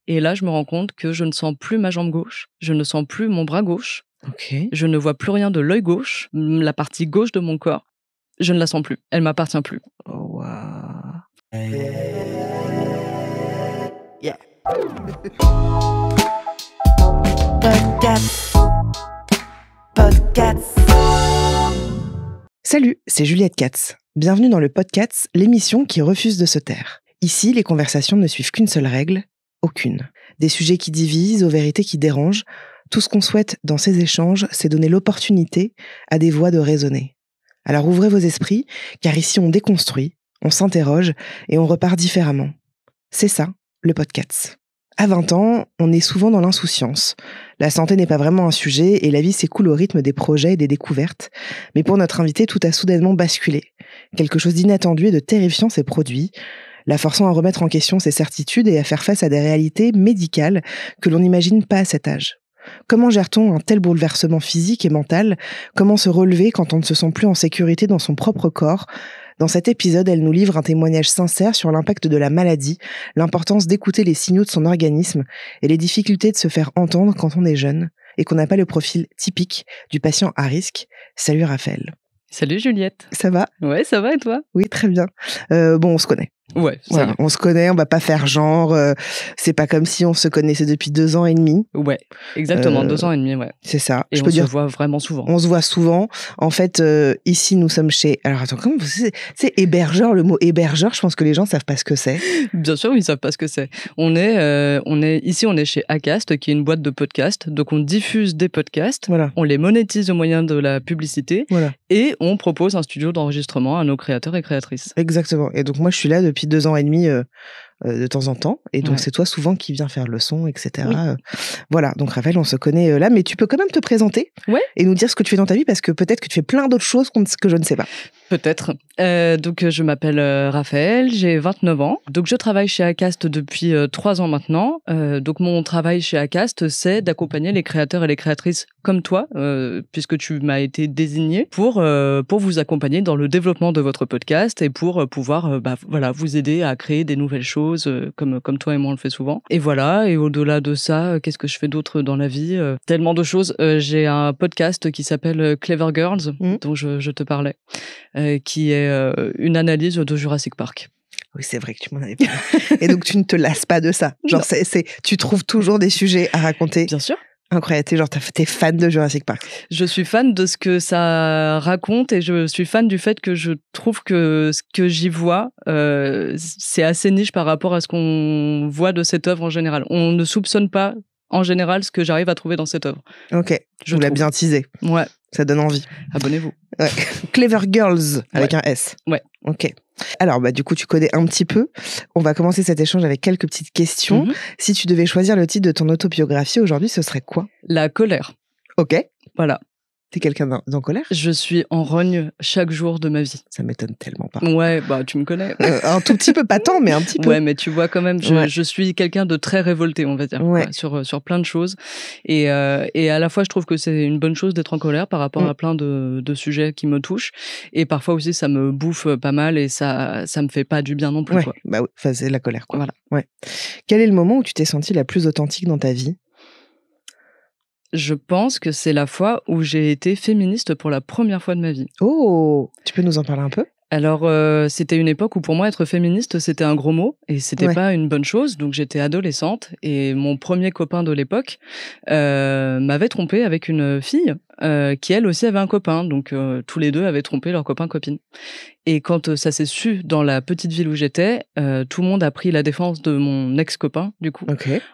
Et là, je me rends compte que je ne sens plus ma jambe gauche, je ne sens plus mon bras gauche, je ne vois plus rien de l'œil gauche, la partie gauche de mon corps, je ne la sens plus, elle m'appartient plus. Oh, wow. Yeah. Podcast. Salut, c'est Juliette Katz. Bienvenue dans le Podcast, l'émission qui refuse de se taire. Ici, les conversations ne suivent qu'une seule règle, aucune. Des sujets qui divisent, aux vérités qui dérangent. Tout ce qu'on souhaite dans ces échanges, c'est donner l'opportunité à des voix de raisonner. Alors ouvrez vos esprits, car ici on déconstruit, on s'interroge et on repart différemment. C'est ça, le Podcast. À 20 ans, on est souvent dans l'insouciance. La santé n'est pas vraiment un sujet et la vie s'écoule au rythme des projets et des découvertes. Mais pour notre invité, tout a soudainement basculé. Quelque chose d'inattendu et de terrifiant s'est produit, la forçant à remettre en question ses certitudes et à faire face à des réalités médicales que l'on n'imagine pas à cet âge. Comment gère-t-on un tel bouleversement physique et mental ? Comment se relever quand on ne se sent plus en sécurité dans son propre corps ? Dans cet épisode, elle nous livre un témoignage sincère sur l'impact de la maladie, l'importance d'écouter les signaux de son organisme et les difficultés de se faire entendre quand on est jeune et qu'on n'a pas le profil typique du patient à risque. Salut Raphaël. Salut Juliette. Ça va ? Ouais, ça va et toi ? Oui, très bien. Bon, on se connaît. Ouais, ça voilà, on se connaît, on va pas faire genre, c'est pas comme si on se connaissait depuis 2 ans et demi. Ouais, exactement, 2 ans et demi, ouais. C'est ça. Et on se voit vraiment souvent. On se voit souvent. En fait, ici, nous sommes chez... Alors attends, comment c'est hébergeur, le mot hébergeur, je pense que les gens savent pas ce que c'est. Bien sûr, ils savent pas ce que c'est. On est chez Acast, qui est une boîte de podcasts. Donc on diffuse des podcasts, voilà. On les monétise au moyen de la publicité, voilà. Et on propose un studio d'enregistrement à nos créateurs et créatrices. Exactement. Et donc moi, je suis là depuis 2 ans et demi de temps en temps. Et donc c'est toi souvent qui viens faire le son, etc. Oui. Voilà. Donc Raphaël, on se connaît là, mais tu peux quand même te présenter et nous dire ce que tu fais dans ta vie, parce que peut-être que tu fais plein d'autres choses que je ne sais pas. Peut-être. Donc je m'appelle Raphaël, j'ai 29 ans. Donc je travaille chez Acast depuis 3 ans maintenant. Donc mon travail chez Acast, c'est d'accompagner les créateurs et les créatrices comme toi, puisque tu m'as été désigné pour vous accompagner dans le développement de votre podcast et pour pouvoir vous aider à créer des nouvelles choses comme toi et moi on le fait souvent. Et voilà, et au-delà de ça, qu'est-ce que je fais d'autre dans la vie ? Tellement de choses. J'ai un podcast qui s'appelle Clever Girls, dont je te parlais. Qui est une analyse de Jurassic Park. Oui, c'est vrai que tu m'en avais parlé. Et donc, tu ne te lasses pas de ça. Genre, tu trouves toujours des sujets à raconter. Bien sûr. Incroyable. Genre, t'es fan de Jurassic Park. Je suis fan de ce que ça raconte et je suis fan du fait que je trouve que ce que j'y vois, c'est assez niche par rapport à ce qu'on voit de cette œuvre en général. On ne soupçonne pas, en général, ce que j'arrive à trouver dans cette œuvre. Ok. Je vous l'ai bien teasé. Ouais. Ça donne envie. Abonnez-vous. Ouais. Clever Girls, avec un S. Ouais. Ok. Alors, du coup, tu connais un petit peu. On va commencer cet échange avec quelques petites questions. Si tu devais choisir le titre de ton autobiographie aujourd'hui, ce serait quoi ? La colère. Ok. Voilà. T'es quelqu'un d'en colère ? Je suis en rogne chaque jour de ma vie. Ça m'étonne tellement pas. Ouais, tu me connais. Un tout petit peu, pas tant, mais un petit peu. Ouais, mais tu vois quand même, je suis quelqu'un de très révolté, on va dire, sur plein de choses. Et à la fois, je trouve que c'est une bonne chose d'être en colère par rapport à plein de sujets qui me touchent. Et parfois aussi, ça me bouffe pas mal et ça me fait pas du bien non plus. Ouais, quoi. Bah oui, c'est la colère, quoi. Voilà. Ouais. Quel est le moment où tu t'es sentie la plus authentique dans ta vie ? Je pense que c'est la fois où j'ai été féministe pour la première fois de ma vie. Oh, tu peux nous en parler un peu ? Alors, c'était une époque où pour moi être féministe, c'était un gros mot et c'était pas une bonne chose. Donc j'étais adolescente et mon premier copain de l'époque m'avait trompée avec une fille qui elle aussi avait un copain. Donc tous les deux avaient trompé leur copain-copine. Et quand ça s'est su dans la petite ville où j'étais, tout le monde a pris la défense de mon ex-copain, du coup,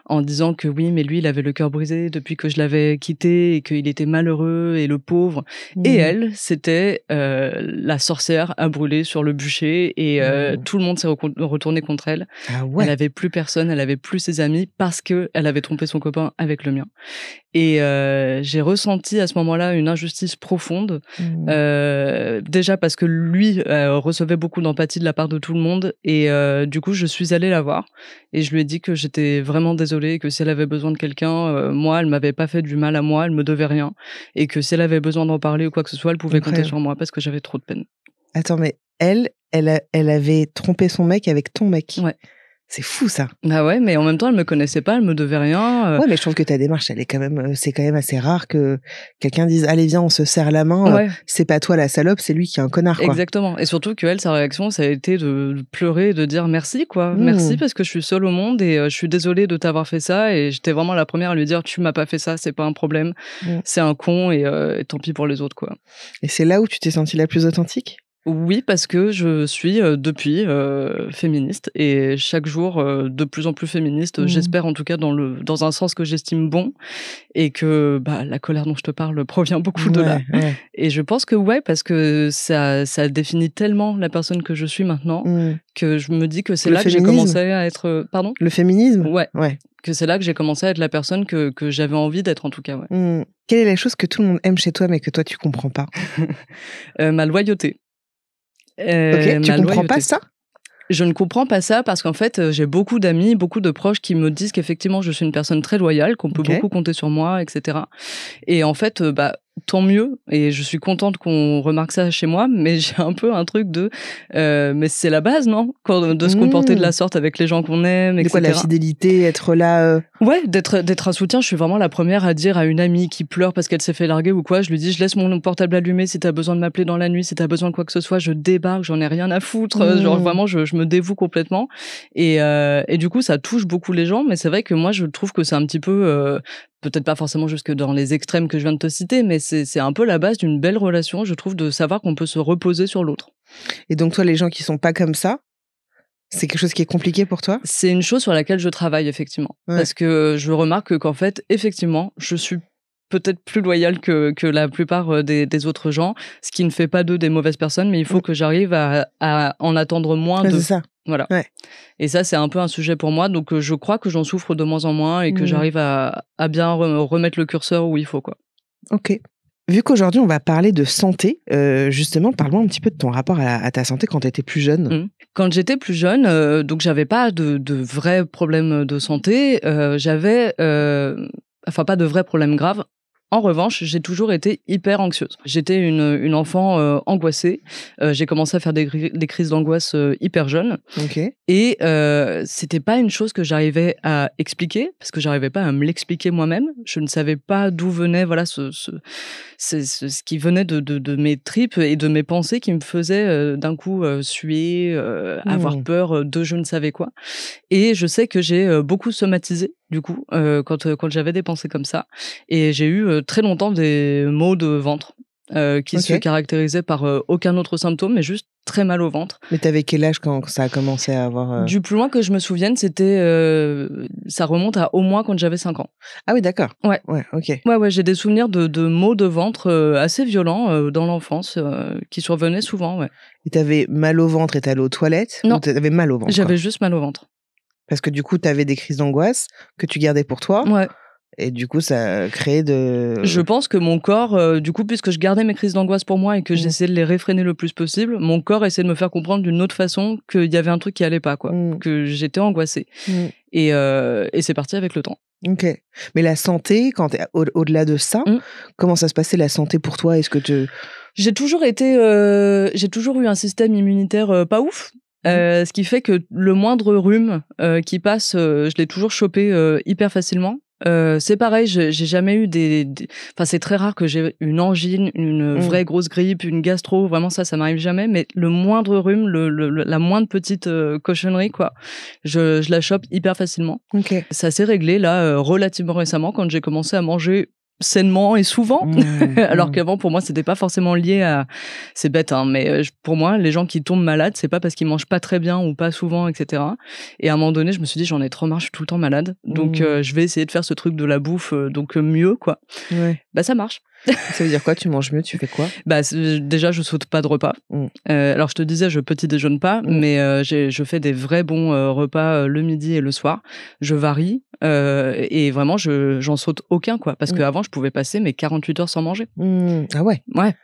en disant que oui, mais lui, il avait le cœur brisé depuis que je l'avais quitté et qu'il était malheureux et le pauvre. Et elle, c'était la sorcière à brûler sur le bûcher et tout le monde s'est retourné contre elle. Ah ouais. Elle avait plus personne, elle avait plus ses amis parce que elle avait trompé son copain avec le mien. Et j'ai ressenti à ce moment-là une injustice profonde, déjà parce que lui recevait beaucoup d'empathie de la part de tout le monde et du coup je suis allée la voir et je lui ai dit que j'étais vraiment désolée, que si elle avait besoin de quelqu'un, moi elle m'avait pas fait du mal à moi, elle me devait rien et que si elle avait besoin d'en parler ou quoi que ce soit, elle pouvait compter sur moi parce que j'avais trop de peine. Attends, mais elle avait trompé son mec avec ton mec. Ouais. C'est fou, ça. Ah ouais, mais en même temps, elle me connaissait pas, elle me devait rien. Ouais, mais je trouve que ta démarche, elle est quand même, c'est quand même assez rare que quelqu'un dise, allez, viens, on se serre la main. Ouais. C'est pas toi la salope, c'est lui qui est un connard, quoi. Exactement. Et surtout qu'elle, sa réaction, ça a été de pleurer et de dire merci, quoi. Merci parce que je suis seule au monde et je suis désolée de t'avoir fait ça. Et j'étais vraiment la première à lui dire, tu m'as pas fait ça, c'est pas un problème. C'est un con et tant pis pour les autres, quoi. Et c'est là où tu t'es sentie la plus authentique? Oui, parce que je suis depuis féministe et chaque jour de plus en plus féministe. J'espère en tout cas dans un sens que j'estime bon et que la colère dont je te parle provient beaucoup de là. Ouais. Et je pense que parce que ça définit tellement la personne que je suis maintenant que je me dis que c'est là que j'ai commencé à être. Pardon ? Le féminisme ? Ouais. Que c'est là que j'ai commencé à être la personne que j'avais envie d'être en tout cas. Ouais. Quelle est la chose que tout le monde aime chez toi mais que toi tu comprends pas ? Ma loyauté. Ok, tu comprends pas ça ? Je ne comprends pas ça parce qu'en fait, j'ai beaucoup d'amis, beaucoup de proches qui me disent qu'effectivement, je suis une personne très loyale, qu'on peut beaucoup compter sur moi, etc. Et en fait, tant mieux. Et je suis contente qu'on remarque ça chez moi, mais j'ai un peu un truc de... mais c'est la base, non ? De se comporter de la sorte avec les gens qu'on aime, etc. De quoi, la fidélité, être là... Ouais, d'être un soutien. Je suis vraiment la première à dire à une amie qui pleure parce qu'elle s'est fait larguer ou quoi, je lui dis, je laisse mon portable allumé si t'as besoin de m'appeler dans la nuit, si t'as besoin de quoi que ce soit, je débarque, j'en ai rien à foutre. Genre vraiment, je me dévoue complètement. Et du coup, ça touche beaucoup les gens, mais c'est vrai que moi, je trouve que c'est un petit peu... peut-être pas forcément jusque dans les extrêmes que je viens de te citer, mais c'est un peu la base d'une belle relation, je trouve, de savoir qu'on peut se reposer sur l'autre. Et donc toi, les gens qui sont pas comme ça, c'est quelque chose qui est compliqué pour toi ? C'est une chose sur laquelle je travaille, effectivement. Ouais. Parce que je remarque qu'en fait, effectivement, je suis peut-être plus loyale que la plupart des autres gens, ce qui ne fait pas d'eux des mauvaises personnes, mais il faut que j'arrive à en attendre moins d'eux. C'est ça. Voilà. Ouais. Et ça, c'est un peu un sujet pour moi. Donc, je crois que j'en souffre de moins en moins et que j'arrive à bien remettre le curseur où il faut, quoi. Ok. Vu qu'aujourd'hui, on va parler de santé, justement, parle-moi un petit peu de ton rapport à ta santé quand tu étais plus jeune. Quand j'étais plus jeune, donc j'avais pas de vrais problèmes de santé. J'avais... pas de vrais problèmes graves. En revanche, j'ai toujours été hyper anxieuse. J'étais une enfant angoissée. J'ai commencé à faire des crises d'angoisse hyper jeune. Okay. Et c'était pas une chose que j'arrivais à expliquer, parce que j'arrivais pas à me l'expliquer moi-même. Je ne savais pas d'où venait ce qui venait de mes tripes et de mes pensées qui me faisaient d'un coup suer, avoir peur de je ne savais quoi. Et je sais que j'ai beaucoup somatisé du coup quand j'avais des pensées comme ça. Et j'ai eu très longtemps des maux de ventre qui se caractérisaient par aucun autre symptôme, mais juste très mal au ventre. Mais t'avais quel âge quand ça a commencé à avoir... Du plus loin que je me souvienne, c'était... ça remonte à au moins quand j'avais 5 ans. Ah oui, d'accord. Ouais. Ouais, ok. Ouais, j'ai des souvenirs de maux de ventre assez violents dans l'enfance qui survenaient souvent, ouais. Et t'avais mal au ventre et t'allais aux toilettes ? Non. Ou t'avais mal au ventre ? J'avais juste mal au ventre. Parce que du coup, t'avais des crises d'angoisse que tu gardais pour toi ? Ouais. Et du coup, ça créait de... Je pense que mon corps, du coup, puisque je gardais mes crises d'angoisse pour moi et que j'essayais de les réfréner le plus possible, mon corps essayait de me faire comprendre d'une autre façon qu'il y avait un truc qui allait pas, quoi. Que j'étais angoissée. Et c'est parti avec le temps. Ok. Mais la santé, quand t'es au-delà de ça, comment ça se passait la santé pour toi ? Est-ce que j'ai toujours eu un système immunitaire pas ouf. Ce qui fait que le moindre rhume qui passe, je l'ai toujours chopé hyper facilement. C'est pareil, j'ai jamais eu enfin, c'est très rare que j'ai une angine, une vraie grosse grippe, une gastro, vraiment ça m'arrive jamais, mais le moindre rhume, la moindre petite cochonnerie, quoi, je la chope hyper facilement. Okay. Ça s'est réglé, là, relativement récemment, quand j'ai commencé à manger sainement et souvent, alors qu'avant pour moi c'était pas forcément lié à, c'est bête hein, mais pour moi les gens qui tombent malades c'est pas parce qu'ils mangent pas très bien ou pas souvent, etc. Et à un moment donné je me suis dit j'en ai trop marre, je suis tout le temps malade, donc je vais essayer de faire ce truc de la bouffe donc mieux, quoi. Ça marche. Ça veut dire quoi, tu manges mieux, tu fais quoi? Déjà je saute pas de repas. Alors je te disais je petit déjeune pas, mais je fais des vrais bons repas le midi et le soir. Je varie et vraiment j'en saute aucun, quoi, parce qu'avant je pouvais passer mes 48 heures sans manger. Ah ouais? Ouais.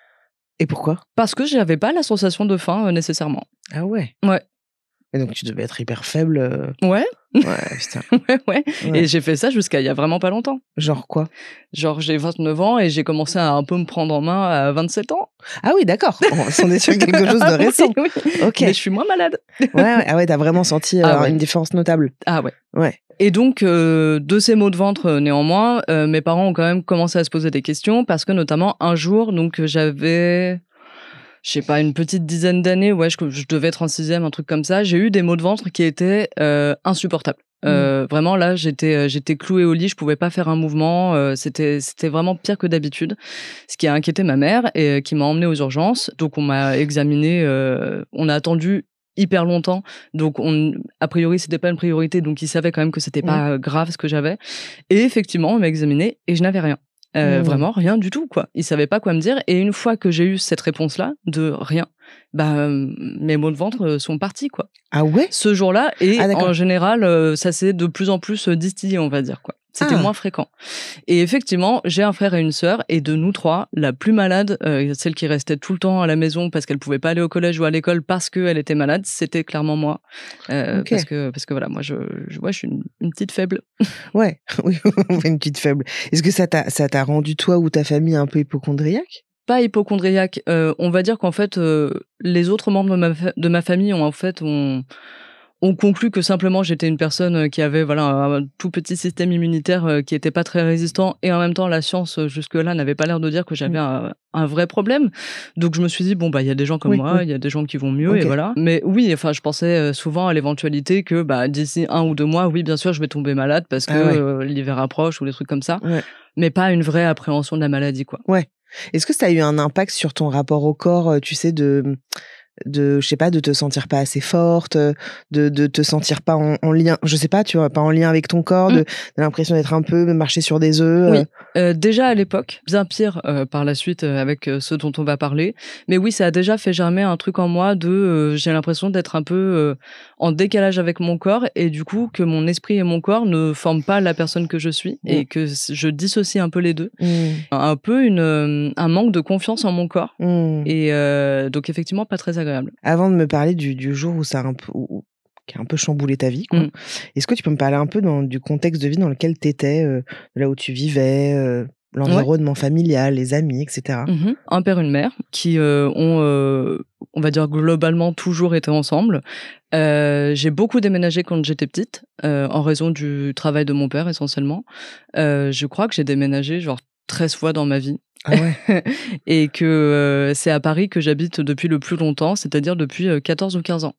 Et pourquoi? Parce que j'avais pas la sensation de faim nécessairement. Ah ouais? Ouais. Et donc, tu devais être hyper faible. Ouais. Ouais, putain. Ouais. Et j'ai fait ça jusqu'à il y a vraiment pas longtemps. Genre quoi? Genre, j'ai 29 ans et j'ai commencé à un peu me prendre en main à 27 ans. Ah oui, d'accord. On est sur quelque chose de récent. Oui. Ok. Mais je suis moins malade. Ouais. Ah ouais, t'as vraiment senti une différence notable. Ah ouais. Ouais. Et donc, de ces maux de ventre, néanmoins, mes parents ont quand même commencé à se poser des questions parce que notamment un jour, donc j'avais, je sais pas, une petite dizaine d'années, je devais être en 6e, un truc comme ça, j'ai eu des maux de ventre qui étaient insupportables. Vraiment, là, j'étais clouée au lit, je pouvais pas faire un mouvement, c'était vraiment pire que d'habitude, ce qui a inquiété ma mère et qui m'a emmenée aux urgences. Donc, on m'a examiné, on a attendu hyper longtemps, donc a priori c'était pas une priorité, donc ils savaient quand même que c'était pas grave ce que j'avais, et effectivement on m'a examiné et je n'avais rien. Vraiment rien du tout, quoi. Ils savaient pas quoi me dire, et une fois que j'ai eu cette réponse-là de rien, mes maux de ventre sont partis, quoi. Ah ouais? Ce jour-là, et en général, ça s'est de plus en plus distillé, on va dire, quoi. C'était moins fréquent. Et effectivement, j'ai un frère et une sœur, et de nous trois, la plus malade, celle qui restait tout le temps à la maison parce qu'elle pouvait pas aller au collège ou à l'école parce qu'elle était malade, c'était clairement moi. Parce que voilà, moi je suis une petite faible. Ouais, oui, une petite faible. Est-ce que ça t'a rendu toi ou ta famille un peu hypocondriaque? Pas hypocondriaque. On va dire qu'en fait, les autres membres de ma famille ont conclu que simplement j'étais une personne qui avait un tout petit système immunitaire qui était pas très résistant, et en même temps la science jusque-là n'avait pas l'air de dire que j'avais un vrai problème. Donc je me suis dit il y a des gens comme moi, il y a des gens qui vont mieux, et voilà. Mais oui, enfin je pensais souvent à l'éventualité que d'ici 1 ou 2 mois, oui bien sûr je vais tomber malade parce que l'hiver approche ou des trucs comme ça. Mais pas une vraie appréhension de la maladie, quoi. Ouais. Est-ce que ça a eu un impact sur ton rapport au corps, tu sais, de je sais pas, de te sentir pas assez forte, de te sentir pas en lien, je sais pas, tu vois, pas en lien avec ton corps, de l'impression d'être un peu marcher sur des œufs? Oui, déjà à l'époque, bien pire par la suite avec ce dont on va parler. Mais oui, ça a déjà fait germer un truc en moi de j'ai l'impression d'être un peu en décalage avec mon corps, et du coup que mon esprit et mon corps ne forment pas la personne que je suis, et que je dissocie un peu les deux. Un peu un manque de confiance en mon corps. Et donc effectivement pas très agréable. Avant de me parler du jour où ça a qui a un peu chamboulé ta vie, quoi. Est-ce que tu peux me parler un peu du contexte de vie dans lequel t'étais, là où tu vivais, l'environnement familial, les amis, etc. Un père, une mère qui ont, on va dire globalement toujours été ensemble. J'ai beaucoup déménagé quand j'étais petite, en raison du travail de mon père essentiellement. Je crois que j'ai déménagé genre 13 fois dans ma vie. Ah ouais. Et que c'est à Paris que j'habite depuis le plus longtemps, c'est-à-dire depuis 14 ou 15 ans.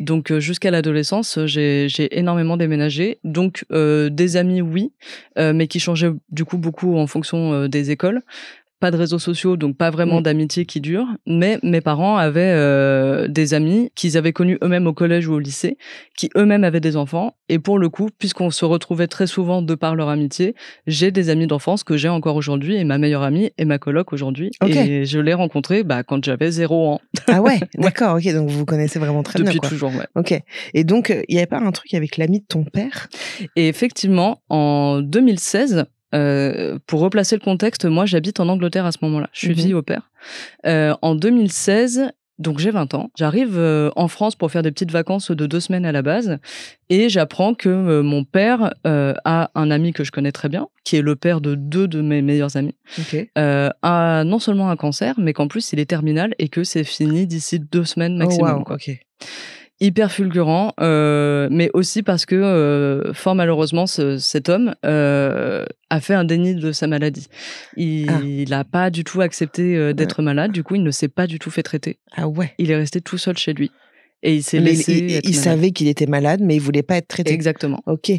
Donc jusqu'à l'adolescence, j'ai énormément déménagé. Donc des amis, oui, mais qui changeaient du coup beaucoup en fonction des écoles. Pas de réseaux sociaux, donc pas vraiment d'amitié qui dure. Mais mes parents avaient des amis qu'ils avaient connus eux-mêmes au collège ou au lycée, qui eux-mêmes avaient des enfants. Et pour le coup, puisqu'on se retrouvait très souvent de par leur amitié, j'ai des amis d'enfance que j'ai encore aujourd'hui, et ma meilleure amie est ma coloc aujourd'hui. Et je l'ai rencontrée quand j'avais 0 ans. Ah ouais, d'accord, ok, donc vous vous connaissez vraiment très bien. Depuis toujours, ouais. Ok. Et donc, il n'y avait pas un truc avec l'ami de ton père? Et effectivement, en 2016... pour replacer le contexte, moi j'habite en Angleterre à ce moment-là. Je suis fille au pair. En 2016, donc j'ai 20 ans, j'arrive en France pour faire des petites vacances de 2 semaines à la base, et j'apprends que mon père a un ami que je connais très bien, qui est le père de 2 de mes meilleurs amis, a non seulement un cancer, mais qu'en plus il est terminal et que c'est fini d'ici 2 semaines maximum. Oh wow, ok. Hyper fulgurant, mais aussi parce que fort malheureusement cet homme a fait un déni de sa maladie. Il a pas du tout accepté d'être malade, du coup il ne s'est pas du tout fait traiter. Ah ouais. Il est resté tout seul chez lui et il s'est laissé. Il savait qu'il était malade, mais il voulait pas être traité. Exactement. Ok.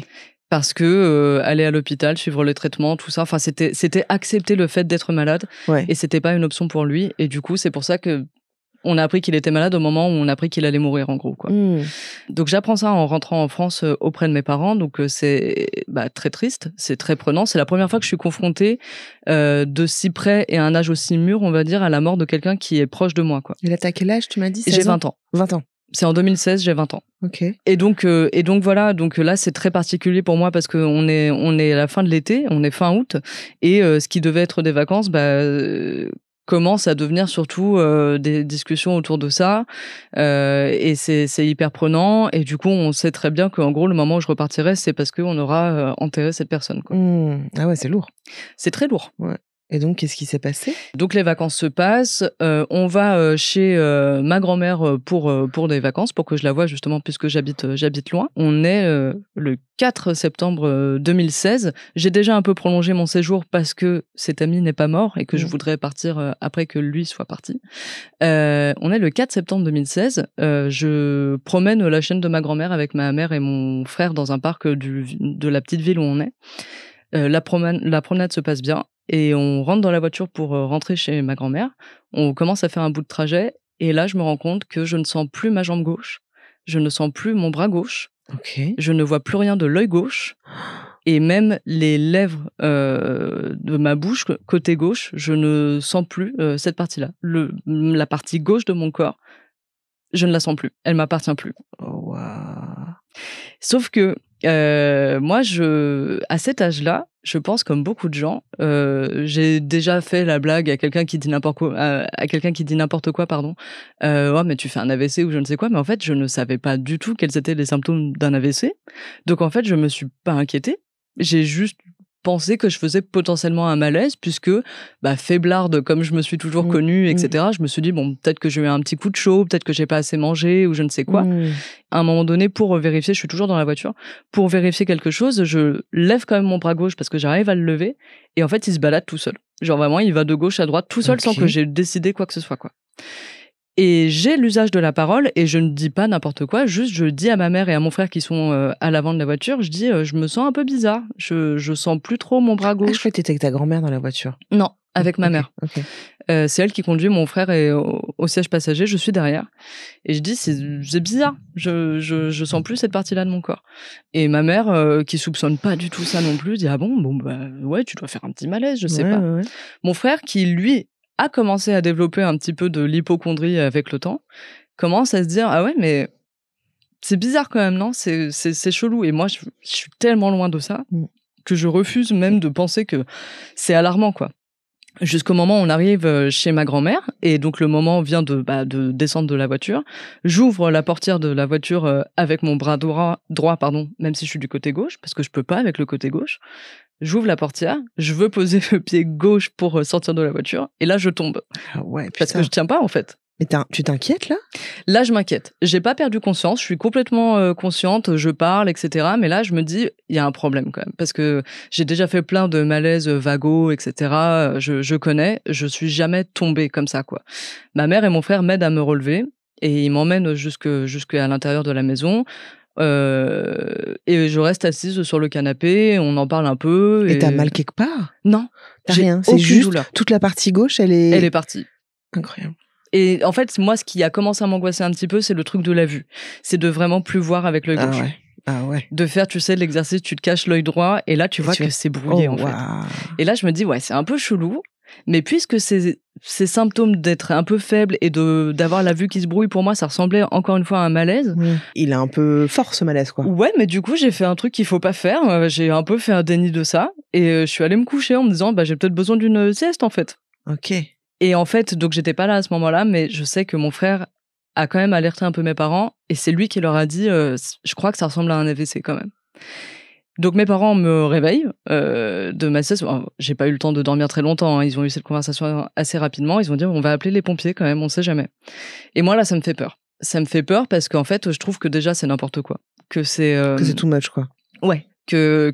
Parce que aller à l'hôpital, suivre le traitement, tout ça, enfin c'était accepter le fait d'être malade, et c'était pas une option pour lui, et du coup c'est pour ça que on a appris qu'il était malade au moment où on a appris qu'il allait mourir, en gros, quoi. Donc j'apprends ça en rentrant en France auprès de mes parents. Donc c'est très triste, c'est très prenant. C'est la première fois que je suis confrontée de si près et à un âge aussi mûr, on va dire, à la mort de quelqu'un qui est proche de moi, quoi. Et là, t'as quel âge, tu m'as dit? J'ai 20 ans. 20 ans. C'est en 2016, j'ai 20 ans. Ok. Et donc voilà, donc là c'est très particulier pour moi parce que on est à la fin de l'été, on est fin août, et ce qui devait être des vacances, commence à devenir surtout des discussions autour de ça et c'est hyper prenant et du coup on sait très bien qu'en gros le moment où je repartirai c'est parce qu'on aura enterré cette personne quoi. Ah ouais, c'est lourd. C'est très lourd. Ouais. Et donc, qu'est-ce qui s'est passé? Donc les vacances se passent, on va chez ma grand-mère pour des vacances, pour que je la voie justement puisque j'habite loin. On est le 4 septembre 2016. J'ai déjà un peu prolongé mon séjour parce que cet ami n'est pas mort et que je voudrais partir après que lui soit parti. On est le 4 septembre 2016. Je promène la chaîne de ma grand-mère avec ma mère et mon frère dans un parc de la petite ville où on est. La promenade se passe bien. Et on rentre dans la voiture pour rentrer chez ma grand-mère. On commence à faire un bout de trajet. Et là, je me rends compte que je ne sens plus ma jambe gauche. Je ne sens plus mon bras gauche. Okay. Je ne vois plus rien de l'œil gauche. Et même les lèvres de ma bouche, côté gauche, je ne sens plus cette partie-là. La partie gauche de mon corps, je ne la sens plus. Elle m'appartient plus. Oh, wow. Sauf que moi, à cet âge-là, je pense comme beaucoup de gens, j'ai déjà fait la blague à quelqu'un qui dit n'importe quoi, pardon. Oh, mais tu fais un AVC ou je ne sais quoi. Mais en fait, je ne savais pas du tout quels étaient les symptômes d'un AVC. Donc en fait, je me suis pas inquiétée. J'ai juste pensé que je faisais potentiellement un malaise puisque faiblarde comme je me suis toujours connue, etc. Je me suis dit bon, peut-être que j'ai eu un petit coup de chaud, peut-être que j'ai pas assez mangé ou je ne sais quoi. À un moment donné, pour vérifier, je suis toujours dans la voiture, pour vérifier quelque chose, je lève quand même mon bras gauche parce que j'arrive à le lever et en fait il se balade tout seul. Genre vraiment il va de gauche à droite tout seul sans que j'ai décidé quoi que ce soit quoi. Et j'ai l'usage de la parole et je ne dis pas n'importe quoi, juste je dis à ma mère et à mon frère qui sont à l'avant de la voiture, je dis je me sens un peu bizarre, je sens plus trop mon bras gauche. Ah, je croyais que t'étais avec ta grand-mère dans la voiture. Non, avec ma mère. Okay. C'est elle qui conduit, mon frère est au siège passager, je suis derrière. Et je dis c'est bizarre, je sens plus cette partie-là de mon corps. Et ma mère, qui soupçonne pas du tout ça non plus, dit ah bon ouais tu dois faire un petit malaise, je sais pas. Ouais. Mon frère qui lui a commencé à développer un petit peu de l'hypocondrie avec le temps, commence à se dire ah ouais mais c'est bizarre quand même non, c'est chelou. Et moi je suis tellement loin de ça que je refuse même de penser que c'est alarmant quoi. Jusqu'au moment où on arrive chez ma grand-mère et donc le moment vient de descendre de la voiture. J'ouvre la portière de la voiture avec mon bras droit même si je suis du côté gauche parce que je peux pas avec le côté gauche. J'ouvre la portière, je veux poser le pied gauche pour sortir de la voiture et là je tombe. Ah ouais, putain. Parce que je tiens pas en fait. Mais tu t'inquiètes là? Là, je m'inquiète. J'ai pas perdu conscience. Je suis complètement consciente. Je parle, etc. Mais là, je me dis, il y a un problème quand même. Parce que j'ai déjà fait plein de malaises vagos, etc. Je connais. Je suis jamais tombée comme ça, quoi. Ma mère et mon frère m'aident à me relever. Et ils m'emmènent jusqu'à l'intérieur de la maison. Et je reste assise sur le canapé. On en parle un peu. Et t'as mal quelque part? Non. T'as rien. C'est juste douleur. Toute la partie gauche, elle est partie. Incroyable. Et en fait, moi, ce qui a commencé à m'angoisser un petit peu, c'est le truc de la vue. C'est de vraiment plus voir avec l'œil gauche. Ah ouais. De faire, tu sais, l'exercice, tu te caches l'œil droit et là, tu vois que c'est brouillé, en fait. Et là, je me dis, ouais, c'est un peu chelou. Mais puisque ces symptômes d'être un peu faible et d'avoir la vue qui se brouille, pour moi, ça ressemblait encore une fois à un malaise. Il est un peu fort, ce malaise, quoi. Ouais, mais du coup, j'ai fait un truc qu'il faut pas faire. J'ai un peu fait un déni de ça. Et je suis allée me coucher en me disant, j'ai peut-être besoin d'une sieste, en fait. Ok. Et en fait, donc j'étais pas là à ce moment-là, mais je sais que mon frère a quand même alerté un peu mes parents et c'est lui qui leur a dit je crois que ça ressemble à un AVC quand même. Donc mes parents me réveillent de ma sieste. J'ai pas eu le temps de dormir très longtemps, hein. Ils ont eu cette conversation assez rapidement. Ils ont dit on va appeler les pompiers quand même, on sait jamais. Et moi là, ça me fait peur. Ça me fait peur parce qu'en fait, je trouve que déjà c'est n'importe quoi, que c'est too much quoi. Ouais. Que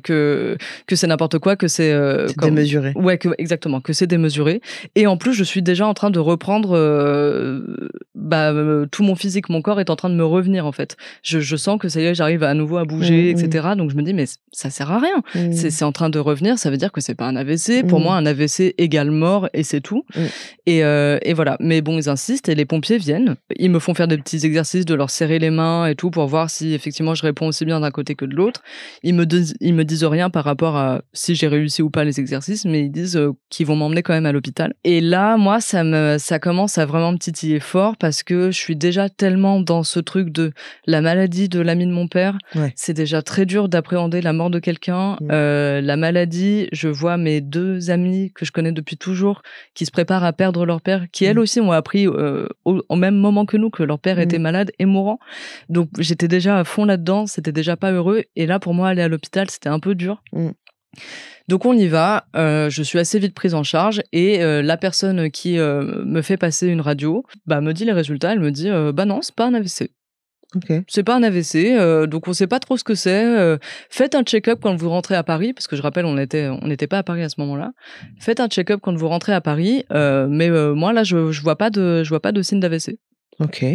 c'est n'importe quoi, que c'est démesuré. Ouais, exactement, que c'est démesuré. Et en plus, je suis déjà en train de reprendre tout mon physique, mon corps est en train de me revenir en fait. Je sens que ça y est, j'arrive à nouveau à bouger, etc. Donc je me dis mais ça sert à rien. C'est en train de revenir, ça veut dire que c'est pas un AVC. Pour moi, un AVC égale mort et c'est tout. Et voilà. Mais bon, ils insistent et les pompiers viennent. Ils me font faire des petits exercices de leur serrer les mains et tout pour voir si effectivement je réponds aussi bien d'un côté que de l'autre. Ils me me disent rien par rapport à si j'ai réussi ou pas les exercices, mais ils disent qu'ils vont m'emmener quand même à l'hôpital. Et là, moi, ça commence à vraiment me titiller fort parce que je suis déjà tellement dans ce truc de la maladie de l'ami de mon père. Ouais. C'est déjà très dur d'appréhender la mort de quelqu'un. La maladie, je vois mes 2 amis que je connais depuis toujours qui se préparent à perdre leur père, qui elles aussi ont appris au même moment que nous que leur père était malade et mourant. Donc j'étais déjà à fond là-dedans, c'était déjà pas heureux. Et là, pour moi, aller à l'hôpital, c'était un peu dur. Donc on y va, je suis assez vite prise en charge et la personne qui me fait passer une radio me dit les résultats, elle me dit non, c'est pas un AVC. Okay. C'est pas un AVC, donc on sait pas trop ce que c'est. Faites un check-up quand vous rentrez à Paris, parce que je rappelle, on n'était pas à Paris à ce moment-là. Faites un check-up quand vous rentrez à Paris, mais moi là, je vois pas de signe d'AVC. Ok.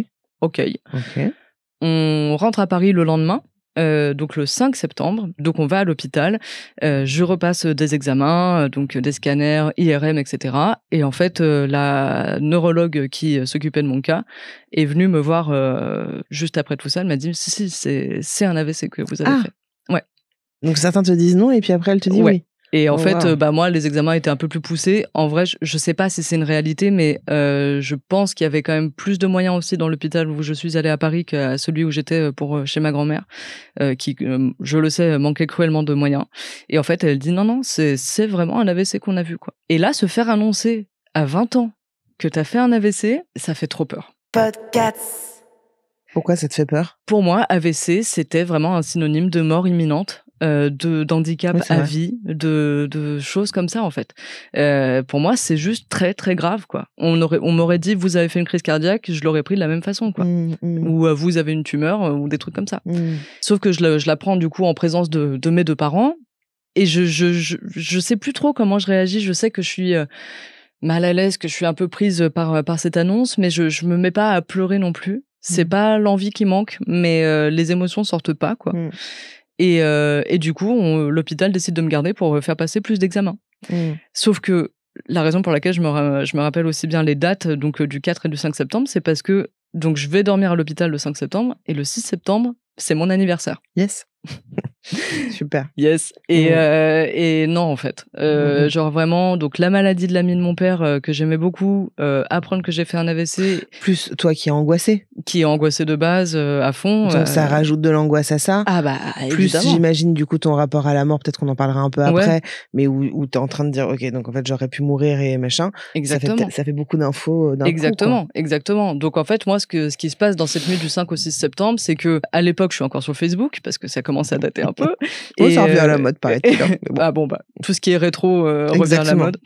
On rentre à Paris le lendemain. Donc le 5 septembre, donc on va à l'hôpital, je repasse des examens, donc des scanners, IRM, etc. Et en fait, la neurologue qui s'occupait de mon cas est venue me voir juste après tout ça. Elle m'a dit si, c'est un AVC que vous avez fait. Ouais. Donc certains te disent non et puis après elle te dit oui. Et en fait, moi, les examens étaient un peu plus poussés. En vrai, je sais pas si c'est une réalité, mais je pense qu'il y avait quand même plus de moyens aussi dans l'hôpital où je suis allée à Paris qu'à celui où j'étais chez ma grand-mère, qui, je le sais, manquait cruellement de moyens. Et en fait, elle dit non, c'est vraiment un AVC qu'on a vu, quoi. Et là, se faire annoncer à 20 ans que t'as fait un AVC, ça fait trop peur. Podcasts. Pourquoi ça te fait peur ? Pour moi, AVC, c'était vraiment un synonyme de mort imminente. D'handicap à vie, de choses comme ça en fait. Pour moi, c'est juste très très grave quoi. On m'aurait dit vous avez fait une crise cardiaque, je l'aurais pris de la même façon quoi. Ou vous avez une tumeur ou des trucs comme ça. Sauf que je la prends du coup en présence de mes 2 parents et je sais plus trop comment je réagis. Je sais que je suis mal à l'aise, que je suis un peu prise par cette annonce, mais je me mets pas à pleurer non plus. C'est pas l'envie qui manque, mais les émotions sortent pas quoi. Et du coup, l'hôpital décide de me garder pour faire passer plus d'examens. Sauf que la raison pour laquelle je me rappelle aussi bien les dates donc du 4 et du 5 septembre, c'est parce que donc je vais dormir à l'hôpital le 5 septembre et le 6 septembre, c'est mon anniversaire. Yes. Super. Yes. Et non, en fait. Genre vraiment, donc la maladie de l'ami de mon père que j'aimais beaucoup, apprendre que j'ai fait un AVC. Plus toi qui es angoissée. Qui est angoissée de base à fond. Donc ça rajoute de l'angoisse à ça. Ah bah, plus évidemment. J'imagine du coup ton rapport à la mort, peut-être qu'on en parlera un peu après, mais où t'es en train de dire ok, donc en fait j'aurais pu mourir et machin. Exactement. Ça fait beaucoup d'infos d'un coup, Exactement. Donc en fait, moi, ce qui se passe dans cette nuit du 5 au 6 septembre, c'est que à l'époque, je suis encore sur Facebook parce que ça commence à dater un peu. Et ça revient à la mode, paraît-il. Tout ce qui est rétro revient à la mode.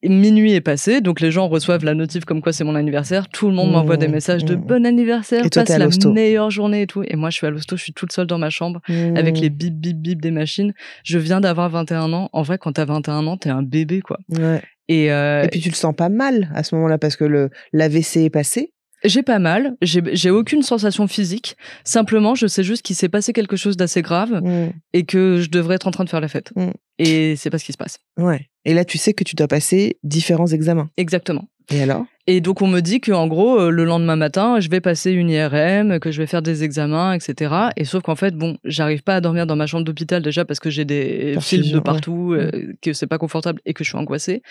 Et minuit est passé, donc les gens reçoivent la notif comme quoi c'est mon anniversaire. Tout le monde m'envoie des messages de bon anniversaire, et toi, passe la meilleure journée et tout. Et moi, je suis à l'hosto, je suis toute seule dans ma chambre avec les bip bip bip des machines. Je viens d'avoir 21 ans. En vrai, quand t'as 21 ans, t'es un bébé, quoi. Ouais. Et puis tu le sens pas mal à ce moment-là parce que l'AVC est passé. J'ai pas mal, j'ai aucune sensation physique. Simplement, je sais juste qu'il s'est passé quelque chose d'assez grave et que je devrais être en train de faire la fête. Et c'est pas ce qui se passe. Ouais. Et là, tu sais que tu dois passer différents examens. Exactement. Et alors ? Et donc, on me dit qu'en gros, le lendemain matin, je vais passer une IRM, que je vais faire des examens, etc. Et sauf qu'en fait, j'arrive pas à dormir dans ma chambre d'hôpital déjà parce que j'ai des fils de partout, que c'est pas confortable et que je suis angoissée.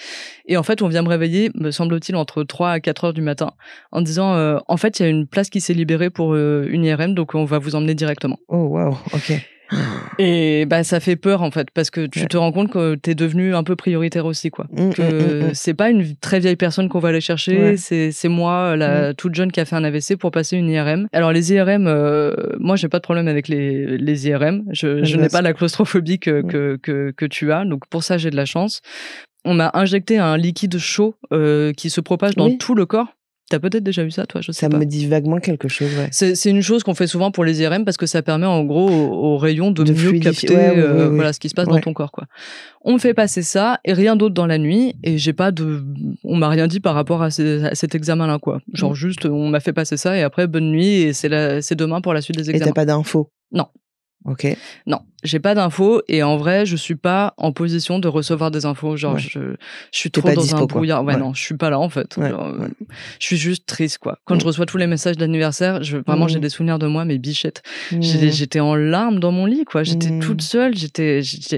Et en fait, on vient me réveiller, me semble-t-il, entre 3 à 4 heures du matin en disant, en fait, il y a une place qui s'est libérée pour une IRM, donc on va vous emmener directement. Oh, wow, ok. Et ça fait peur en fait parce que tu te rends compte que t'es devenu un peu prioritaire aussi quoi. Que c'est pas une très vieille personne qu'on va aller chercher, c'est moi la toute jeune qui a fait un AVC pour passer une IRM. Alors les IRM, moi j'ai pas de problème avec les IRM, je n'ai pas la claustrophobie que tu as, donc pour ça j'ai de la chance. On m'a injecté un liquide chaud qui se propage dans tout le corps. T'as peut-être déjà vu ça, toi, je sais pas. Ça me dit vaguement quelque chose, ouais. C'est une chose qu'on fait souvent pour les IRM parce que ça permet en gros aux rayons de mieux capter voilà, ce qui se passe dans ton corps, quoi. On me fait passer ça et rien d'autre dans la nuit et on m'a rien dit par rapport à cet examen-là, quoi. Genre juste, on m'a fait passer ça et après, bonne nuit et c'est demain pour la suite des examens. Et t'as pas d'infos ? Non. Ok. Non, j'ai pas d'infos et en vrai, je suis pas en position de recevoir des infos. Genre, je suis trop dans un brouillard. Ouais, non, je suis pas là en fait. Genre, je suis juste triste, quoi. Quand je reçois tous les messages d'anniversaire, vraiment, j'ai des souvenirs de moi, mais bichette. J'étais en larmes dans mon lit, quoi. J'étais toute seule.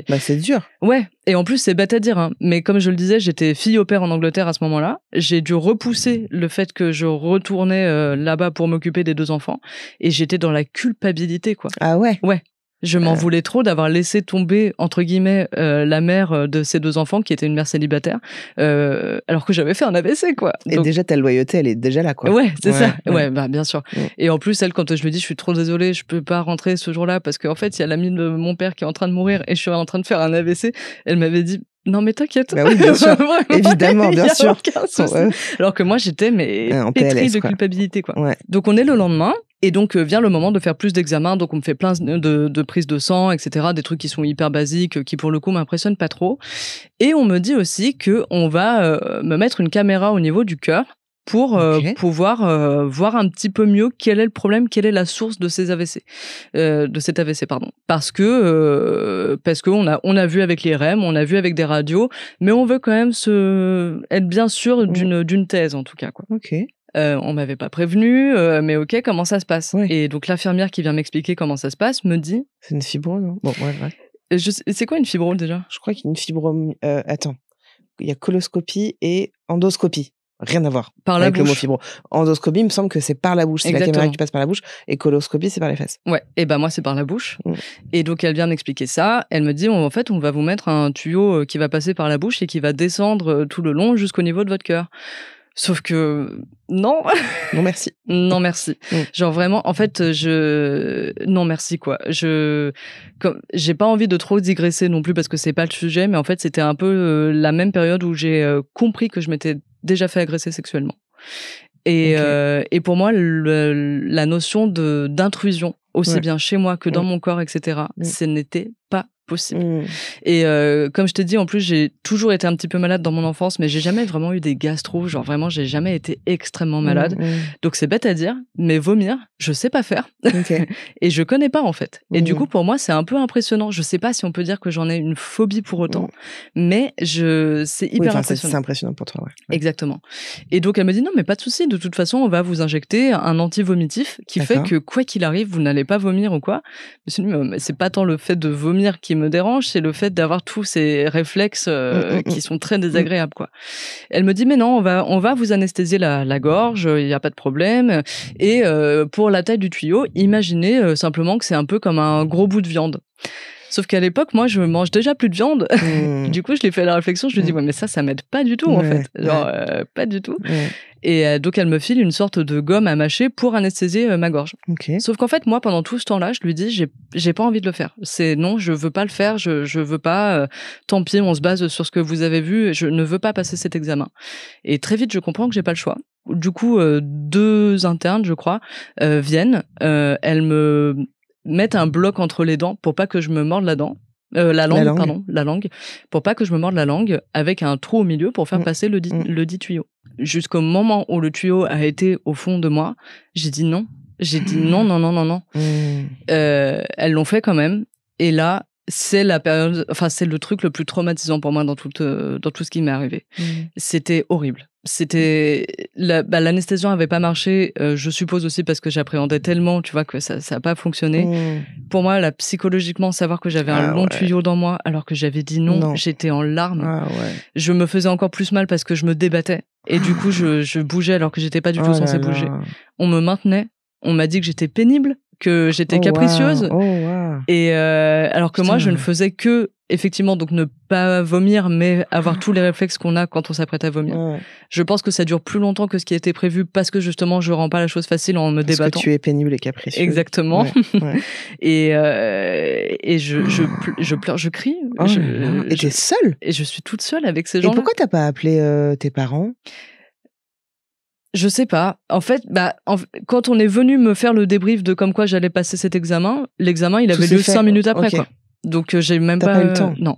Bah, c'est dur. Ouais. Et en plus, c'est bête à dire, hein. Mais comme je le disais, j'étais fille au père en Angleterre à ce moment-là. J'ai dû repousser le fait que je retournais là-bas pour m'occuper des 2 enfants. Et j'étais dans la culpabilité, quoi. Ah ouais? Ouais. Je m'en voulais trop d'avoir laissé tomber, entre guillemets, la mère de ces 2 enfants, qui était une mère célibataire, alors que j'avais fait un AVC, quoi. Et déjà, ta loyauté, elle est déjà là, quoi. Ouais, c'est ça. Ouais, bah, bien sûr. Et en plus, elle, quand je lui dis, je suis trop désolée, je peux pas rentrer ce jour-là, parce qu'en fait, il y a l'ami de mon père qui est en train de mourir et je suis en train de faire un AVC. Elle m'avait dit, non, mais t'inquiète. Bah oui, bien sûr. Évidemment, bien sûr. Alors que moi, j'étais, pétrie de culpabilité, quoi. Ouais. Donc, on est le lendemain. Et donc, vient le moment de faire plus d'examens. Donc, on me fait plein de prises de sang, etc. Des trucs qui sont hyper basiques, qui, pour le coup, m'impressionnent pas trop. Et on me dit aussi que on va me mettre une caméra au niveau du cœur pour pouvoir voir un petit peu mieux quel est le problème, quelle est la source de ces AVC, de cet AVC, pardon. Parce que on a vu avec l'IRM, on a vu avec des radios, mais on veut quand même être bien sûr d'une thèse, en tout cas, quoi. Ok. On m'avait pas prévenu, mais ok, comment ça se passe? Et donc l'infirmière qui vient m'expliquer comment ça se passe me dit... C'est une fibrome, non? Bon, ouais. C'est quoi une fibrome déjà? Je crois qu'il y a une fibrome... attends, il y a coloscopie et endoscopie. Rien à voir par avec la bouche. Le mot fibro. Endoscopie, il me semble que c'est par la bouche. C'est la caméra qui passe par la bouche. Et coloscopie, c'est par les fesses. Ouais, et ben moi, c'est par la bouche. Et donc, elle vient m'expliquer ça. Elle me dit, en fait, on va vous mettre un tuyau qui va passer par la bouche et qui va descendre tout le long jusqu'au niveau de votre cœur. Sauf que non. Non merci. Non merci. Genre vraiment, en fait, non merci, quoi. J'ai pas envie de trop digresser non plus parce que c'est pas le sujet, mais en fait, c'était un peu la même période où j'ai compris que je m'étais déjà fait agresser sexuellement. Et pour moi, la notion d'intrusion, aussi bien chez moi que dans mon corps, etc., ce n'était pas possible. Et comme je t'ai dit, en plus, j'ai toujours été un petit peu malade dans mon enfance, mais j'ai jamais vraiment eu des gastro. Genre vraiment, j'ai jamais été extrêmement malade. Donc c'est bête à dire, mais vomir, je sais pas faire. Et je connais pas, en fait. Et du coup, pour moi, c'est un peu impressionnant. Je sais pas si on peut dire que j'en ai une phobie pour autant, mais c'est hyper impressionnant. C'est impressionnant pour toi, ouais. Exactement. Et donc elle me dit non, mais pas de souci. De toute façon, on va vous injecter un anti-vomitif qui fait que quoi qu'il arrive, vous n'allez pas vomir ou quoi. Je me suis dit, mais c'est pas tant le fait de vomir qui me dérange, c'est le fait d'avoir tous ces réflexes qui sont très désagréables, quoi. Elle me dit mais non, on va vous anesthésier la gorge, il n'y a pas de problème. Et pour la taille du tuyau, imaginez simplement que c'est un peu comme un gros bout de viande. Sauf qu'à l'époque, moi, je mange déjà plus de viande. Du coup, je lui fais la réflexion, je lui dis ouais, mais ça m'aide pas du tout, en fait. Genre, pas du tout. Et donc, elle me file une sorte de gomme à mâcher pour anesthésier ma gorge. Sauf qu'en fait, moi, pendant tout ce temps-là, je lui dis, j'ai pas envie de le faire. Non, je veux pas le faire, je veux pas, tant pis, on se base sur ce que vous avez vu, je ne veux pas passer cet examen. Et très vite, je comprends que j'ai pas le choix. Du coup, 2 internes, je crois, viennent, elles me mettent un bloc entre les dents pour pas que je me morde la langue, pour pas que je me morde la langue, avec un trou au milieu pour faire passer le dit tuyau. Jusqu'au moment où le tuyau a été au fond de moi, j'ai dit non. J'ai dit non. Elles l'ont fait quand même. Et là, c'est la période, enfin, c'est le truc le plus traumatisant pour moi dans tout ce qui m'est arrivé. C'était horrible. L'anesthésie avait pas marché, je suppose aussi parce que j'appréhendais tellement, tu vois, que ça a pas fonctionné. Pour moi, là, psychologiquement, savoir que j'avais un long tuyau dans moi, alors que j'avais dit non. J'étais en larmes. Je me faisais encore plus mal parce que je me débattais. Et du coup, je bougeais alors que j'étais pas du tout censée bouger. On me maintenait. On m'a dit que j'étais pénible, que j'étais capricieuse. Et alors que moi, je ne faisais que, effectivement, donc ne pas vomir, mais avoir tous les réflexes qu'on a quand on s'apprête à vomir. Je pense que ça dure plus longtemps que ce qui était prévu parce que justement, je rends pas la chose facile en me débattant. Parce que tu es pénible et capricieuse. Exactement. Et je pleure, je crie. Et t'es seule? Et je suis toute seule avec ces gens-là. Et pourquoi t'as pas appelé tes parents? Je sais pas. En fait, quand on est venu me faire le débrief de comme quoi j'allais passer cet examen, l'examen, il avait lieu 5 minutes après, quoi. Donc, j'ai même pas eu le temps. Non.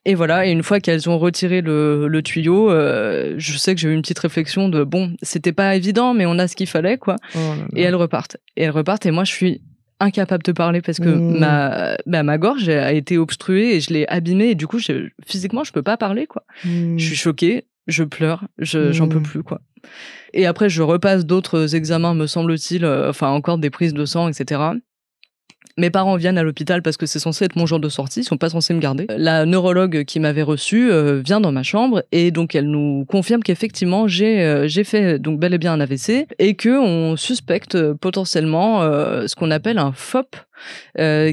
Et voilà. Et une fois qu'elles ont retiré le tuyau, je sais que j'ai eu une petite réflexion de bon, c'était pas évident, mais on a ce qu'il fallait, quoi. Et elles repartent. Et moi, je suis incapable de parler parce que ma gorge a été obstruée et je l'ai abîmée et du coup, physiquement, je peux pas parler, quoi. Je suis choquée, je pleure, j'en peux plus, quoi. Et après, je repasse d'autres examens, me semble-t-il, encore des prises de sang, etc. Mes parents viennent à l'hôpital parce que c'est censé être mon jour de sortie, ils sont pas censés me garder. La neurologue qui m'avait reçue vient dans ma chambre et donc elle nous confirme qu'effectivement j'ai fait donc bel et bien un AVC et que on suspecte potentiellement ce qu'on appelle un FOP,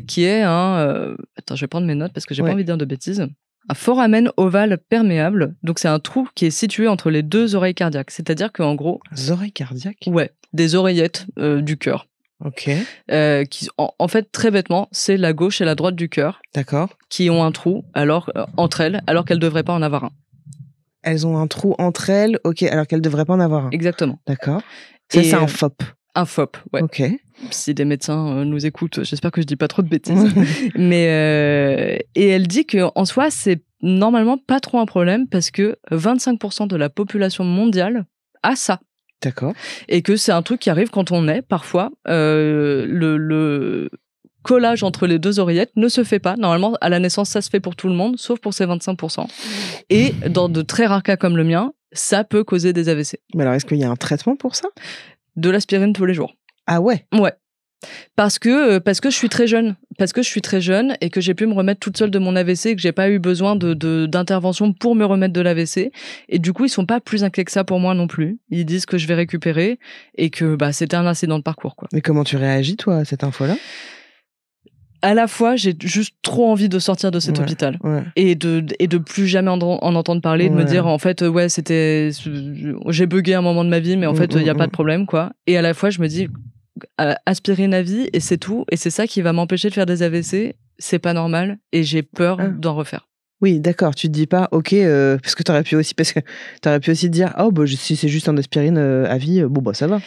qui est attends, je vais prendre mes notes parce que j'ai pas envie de dire de bêtises. Un foramen ovale perméable, donc c'est un trou qui est situé entre les deux oreilles cardiaques. C'est-à-dire qu'en gros... Les oreilles cardiaques ? Ouais, des oreillettes du cœur. Ok. Qui, en fait, très bêtement, c'est la gauche et la droite du cœur. D'accord. Qui ont un trou entre elles, alors qu'elles ne devraient pas en avoir un. Elles ont un trou entre elles, ok, alors qu'elles ne devraient pas en avoir un. Exactement. D'accord. Ça, c'est un FOP. Un FOP, ouais. Ok. Si des médecins nous écoutent, j'espère que je dis pas trop de bêtises. Mais et elle dit que en soi, c'est normalement pas trop un problème parce que 25% de la population mondiale a ça. D'accord. Et que c'est un truc qui arrive quand on naît, parfois. Le collage entre les deux oreillettes ne se fait pas. Normalement, à la naissance, ça se fait pour tout le monde, sauf pour ces 25%. Et dans de très rares cas comme le mien, ça peut causer des AVC. Mais alors, est-ce qu'il y a un traitement pour ça ? De l'aspirine tous les jours. Ah ouais ? Ouais. Parce que je suis très jeune. Parce que je suis très jeune et que j'ai pu me remettre toute seule de mon AVC et que j'ai pas eu besoin d'intervention pour me remettre de l'AVC. Et du coup, ils sont pas plus inquiets que ça pour moi non plus. Ils disent que je vais récupérer et que c'était un incident de parcours, quoi. Mais comment tu réagis, toi, à cette info-là ? À la fois, j'ai juste trop envie de sortir de cet hôpital et de plus jamais en entendre parler, de me dire en fait j'ai bugué un moment de ma vie, mais en fait il y a pas de problème, quoi. Et à la fois je me dis aspirine à vie et c'est tout, et c'est ça qui va m'empêcher de faire des AVC, c'est pas normal et j'ai peur d'en refaire. Oui, d'accord, tu te dis pas ok, parce que t'aurais pu aussi te dire si c'est juste un aspirine à vie, ça va.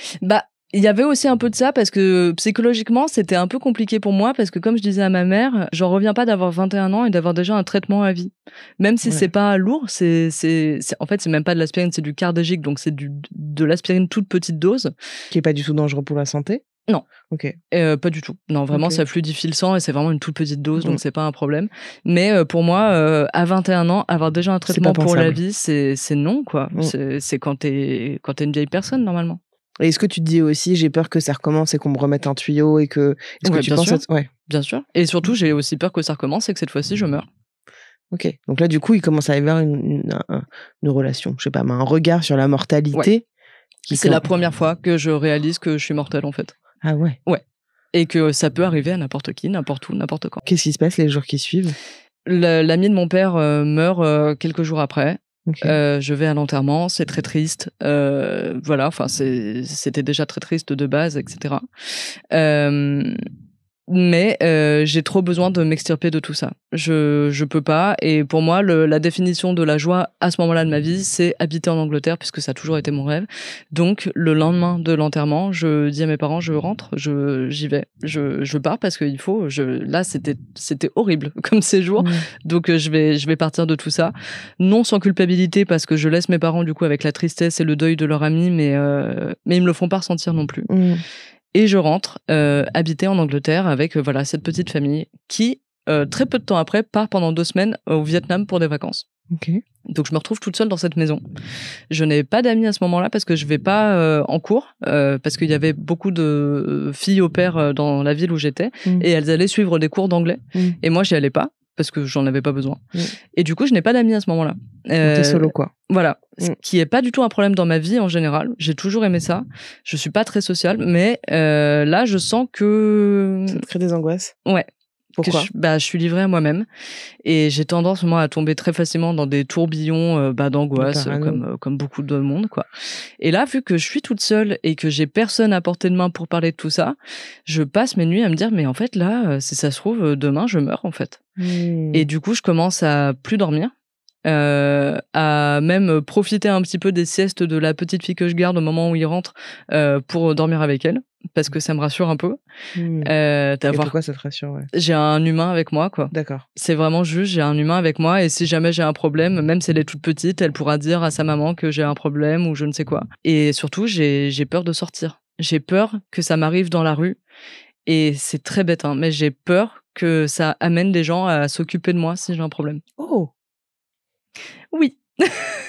Il y avait aussi un peu de ça parce que psychologiquement, c'était un peu compliqué pour moi parce que comme je disais à ma mère, j'en reviens pas d'avoir 21 ans et d'avoir déjà un traitement à vie. Même si c'est pas lourd, en fait, c'est même pas de l'aspirine, c'est du Cardégique, donc c'est de l'aspirine toute petite dose. Qui est pas du tout dangereux pour la santé ? Non. Ok. Pas du tout. Non, vraiment, ça fluidifie le sang et c'est vraiment une toute petite dose, donc c'est pas un problème. Mais pour moi, à 21 ans, avoir déjà un traitement pour la vie, c'est non, quoi. C'est quand t'es une vieille personne, normalement. Et est-ce que tu te dis aussi, j'ai peur que ça recommence et qu'on me remette un tuyau et que... Est-ce que tu penses bien sûr. Et surtout, j'ai aussi peur que ça recommence et que cette fois-ci, je meure. Ok. Donc là, du coup, il commence à y avoir une relation, je sais pas, mais un regard sur la mortalité. Ouais. C'est la première fois que je réalise que je suis mortelle, en fait. Ah ouais ? Ouais. Et que ça peut arriver à n'importe qui, n'importe où, n'importe quand. Qu'est-ce qui se passe les jours qui suivent ? L'ami de mon père meurt quelques jours après. Okay. Je vais à l'enterrement, c'est très triste. C'était déjà très triste de base, etc. Mais j'ai trop besoin de m'extirper de tout ça. Je peux pas. Et pour moi, la définition de la joie à ce moment-là de ma vie, c'est habiter en Angleterre, puisque ça a toujours été mon rêve. Donc, le lendemain de l'enterrement, je dis à mes parents, je rentre, j'y vais. Je pars parce qu'il faut. Là, c'était horrible comme séjour. Donc, je vais partir de tout ça. Non sans culpabilité, parce que je laisse mes parents, du coup, avec la tristesse et le deuil de leur ami, mais ils me le font pas ressentir non plus. Et je rentre habiter en Angleterre avec cette petite famille qui, très peu de temps après, part pendant 2 semaines au Vietnam pour des vacances. Okay. Donc je me retrouve toute seule dans cette maison. Je n'ai pas d'amis à ce moment-là parce que je vais pas en cours, parce qu'il y avait beaucoup de filles au pair dans la ville où j'étais, et elles allaient suivre des cours d'anglais. Et moi, j'y allais pas, parce que j'en avais pas besoin. Et du coup, je n'ai pas d'amis à ce moment-là. T'es solo, quoi. Voilà. Ce qui est pas du tout un problème dans ma vie en général. J'ai toujours aimé ça. Je suis pas très sociale, mais là, je sens que... Ça te crée des angoisses ? Ouais. Pourquoi ? Je suis livrée à moi-même et j'ai tendance moi à tomber très facilement dans des tourbillons d'angoisse comme beaucoup de monde, quoi. Et là, vu que je suis toute seule et que j'ai personne à portée de main pour parler de tout ça, je passe mes nuits à me dire mais en fait là, si ça se trouve demain je meurs en fait. Et du coup, je commence à plus dormir. À même profiter un petit peu des siestes de la petite fille que je garde au moment où il rentre pour dormir avec elle, parce que ça me rassure un peu. Et pourquoi ça te rassure, ouais. J'ai un humain avec moi, quoi. D'accord. C'est vraiment juste, j'ai un humain avec moi, et si jamais j'ai un problème, même si elle est toute petite, elle pourra dire à sa maman que j'ai un problème ou je ne sais quoi. Et surtout, j'ai peur de sortir. J'ai peur que ça m'arrive dans la rue Et c'est très bête, hein, mais j'ai peur que ça amène des gens à s'occuper de moi si j'ai un problème. Oh. Oui.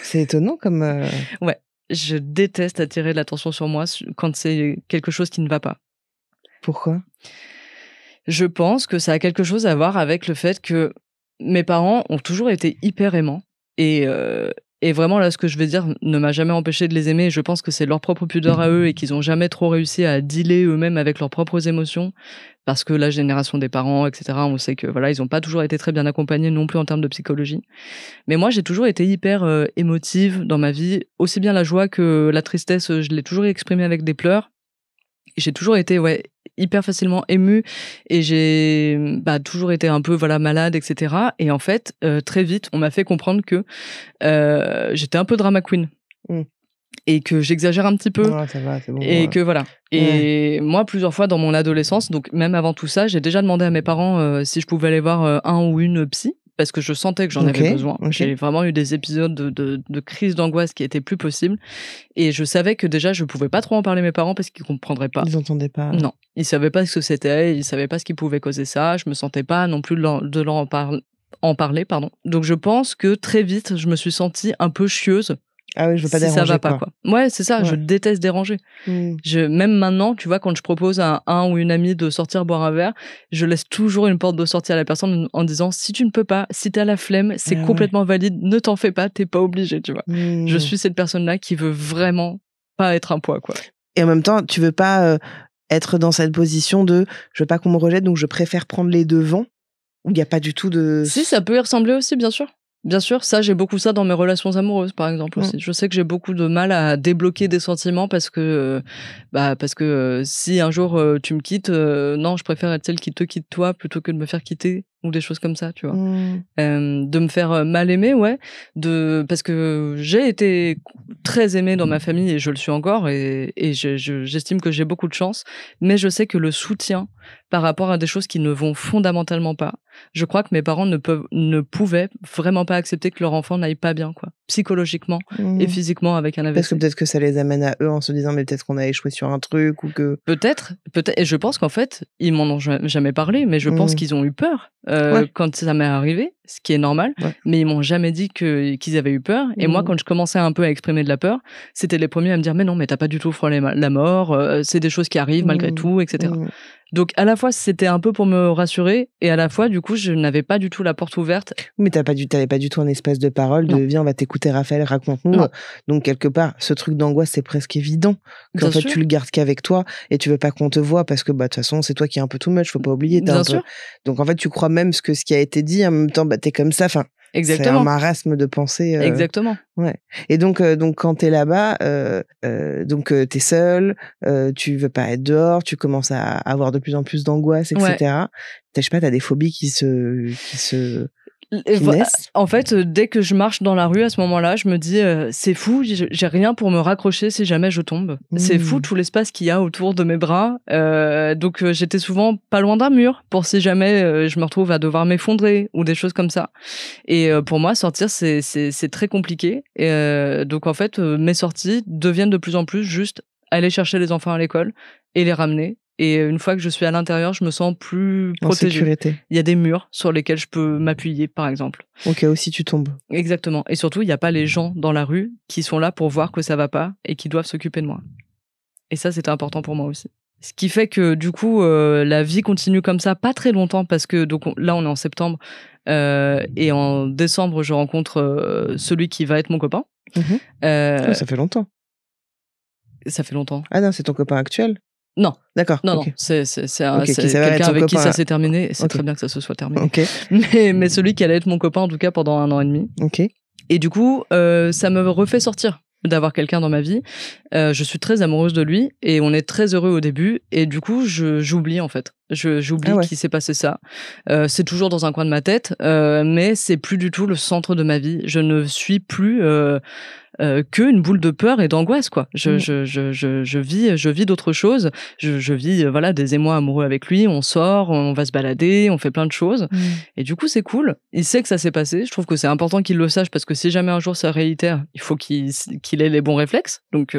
C'est étonnant comme... Ouais, je déteste attirer l'attention sur moi quand c'est quelque chose qui ne va pas. Pourquoi ? Je pense que ça a quelque chose à voir avec le fait que mes parents ont toujours été hyper aimants. Et vraiment, là, ce que je vais dire ne m'a jamais empêché de les aimer. Je pense que c'est leur propre pudeur à eux et qu'ils n'ont jamais trop réussi à dealer eux-mêmes avec leurs propres émotions. Parce que la génération des parents, etc., on sait que voilà, ils n'ont pas toujours été très bien accompagnés non plus en termes de psychologie. Mais moi, j'ai toujours été hyper émotive dans ma vie. Aussi bien la joie que la tristesse, je l'ai toujours exprimée avec des pleurs. J'ai toujours été hyper facilement émue et j'ai toujours été un peu malade, etc. Et en fait, très vite, on m'a fait comprendre que j'étais un peu drama queen. Et que j'exagère un petit peu. Ouais, ça va, c'est bon, et que voilà. Et moi, plusieurs fois dans mon adolescence, donc même avant tout ça, j'ai déjà demandé à mes parents si je pouvais aller voir un ou une psy. Parce que je sentais que j'en avais besoin. J'ai vraiment eu des épisodes de crise d'angoisse qui étaient plus possibles. Et je savais que déjà, je pouvais pas trop en parler à mes parents parce qu'ils comprendraient pas. Ils entendaient pas. Non. Ils savaient pas ce que c'était. Ils savaient pas ce qui pouvait causer ça. Je me sentais pas non plus de leur en parler, pardon. Donc je pense que très vite, je me suis sentie un peu chieuse. Ah oui, je veux pas déranger. Ça va pas, quoi. Ouais, c'est ça. Ouais. Je déteste déranger. Même maintenant, tu vois, quand je propose à un ou une amie de sortir boire un verre, je laisse toujours une porte de sortie à la personne en disant si tu ne peux pas, si t'as la flemme, c'est complètement valide, ne t'en fais pas, t'es pas obligé, tu vois. Je suis cette personne-là qui veut vraiment pas être un poids, quoi. Et en même temps, tu veux pas être dans cette position de je veux pas qu'on me rejette, donc je préfère prendre les devants, où il y a pas du tout de... Si, ça peut y ressembler aussi, bien sûr. Bien sûr, ça, j'ai beaucoup ça dans mes relations amoureuses, par exemple, aussi. Je sais que j'ai beaucoup de mal à débloquer des sentiments parce que si un jour tu me quittes, non, je préfère être celle qui te quitte toi plutôt que de me faire quitter ou des choses comme ça, tu vois. De me faire mal aimer, parce que j'ai été très aimée dans ma famille et je le suis encore et j'estime que j'ai beaucoup de chance, mais je sais que le soutien par rapport à des choses qui ne vont fondamentalement pas, je crois que mes parents ne pouvaient vraiment pas accepter que leur enfant n'aille pas bien, quoi, psychologiquement et physiquement avec un AVC. Parce que peut-être que ça les amène à eux en se disant mais peut-être qu'on a échoué sur un truc ou que... Peut-être, et je pense qu'en fait, ils m'en ont jamais parlé, mais je pense qu'ils ont eu peur quand ça m'est arrivé, ce qui est normal, mais ils m'ont jamais dit qu'ils avaient eu peur. Et moi, quand je commençais un peu à exprimer de la peur, c'était les premiers à me dire mais non, mais t'as pas du tout frôlé la mort, c'est des choses qui arrivent malgré tout, etc. Donc à la fois c'était un peu pour me rassurer et à la fois du coup je n'avais pas du tout la porte ouverte. Mais t'avais pas du tout un espace de parole de viens on va t'écouter Raphaël, raconte-nous. Donc quelque part ce truc d'angoisse c'est presque évident qu'en fait tu le gardes qu'avec toi et tu veux pas qu'on te voit parce que de toute façon c'est toi qui es un peu too much, faut pas oublier. Bien sûr. Donc en fait tu crois même ce qui a été dit en même temps t'es comme ça. Enfin, exactement. C'est un marasme de pensée. Exactement. Ouais. Et donc quand t'es là-bas, t'es seule, tu veux pas être dehors, tu commences à avoir de plus en plus d'angoisse, etc. Je sais pas, t'as des phobies qui naissent. En fait, dès que je marche dans la rue à ce moment-là, je me dis c'est fou, j'ai rien pour me raccrocher si jamais je tombe. C'est fou tout l'espace qu'il y a autour de mes bras. Donc j'étais souvent pas loin d'un mur pour si jamais je me retrouve à devoir m'effondrer ou des choses comme ça. Et pour moi, sortir c'est très compliqué. Et donc en fait, mes sorties deviennent de plus en plus juste aller chercher les enfants à l'école et les ramener. Et une fois que je suis à l'intérieur, je me sens plus protégée. En sécurité. Il y a des murs sur lesquels je peux m'appuyer, par exemple. Au cas où si tu tombes. Exactement. Et surtout, il n'y a pas les gens dans la rue qui sont là pour voir que ça va pas et qui doivent s'occuper de moi. Et ça, c'était important pour moi aussi. Ce qui fait que, du coup, la vie continue comme ça, pas très longtemps, parce que donc là, on est en septembre. Et en décembre, je rencontre celui qui va être mon copain. Ça fait longtemps. Ça fait longtemps. Ah non, c'est ton copain actuel ? Non. D'accord. Non, c'est quelqu'un avec qui ça s'est terminé. Et c'est très bien que ça se soit terminé. Mais celui qui allait être mon copain, en tout cas, pendant 1 an et demi. Et du coup, ça me refait sortir d'avoir quelqu'un dans ma vie. Je suis très amoureuse de lui et on est très heureux au début. Et du coup, j'oublie, en fait. J'oublie qu'il s'est passé ça. C'est toujours dans un coin de ma tête, mais c'est plus du tout le centre de ma vie. Je ne suis plus qu'une boule de peur et d'angoisse, quoi. Je vis d'autres choses. Je vis, voilà, des émois amoureux avec lui. On sort, on va se balader, on fait plein de choses. Et du coup, c'est cool. Il sait que ça s'est passé. Je trouve que c'est important qu'il le sache parce que si jamais un jour ça réitère, il faut qu'il ait les bons réflexes. Donc,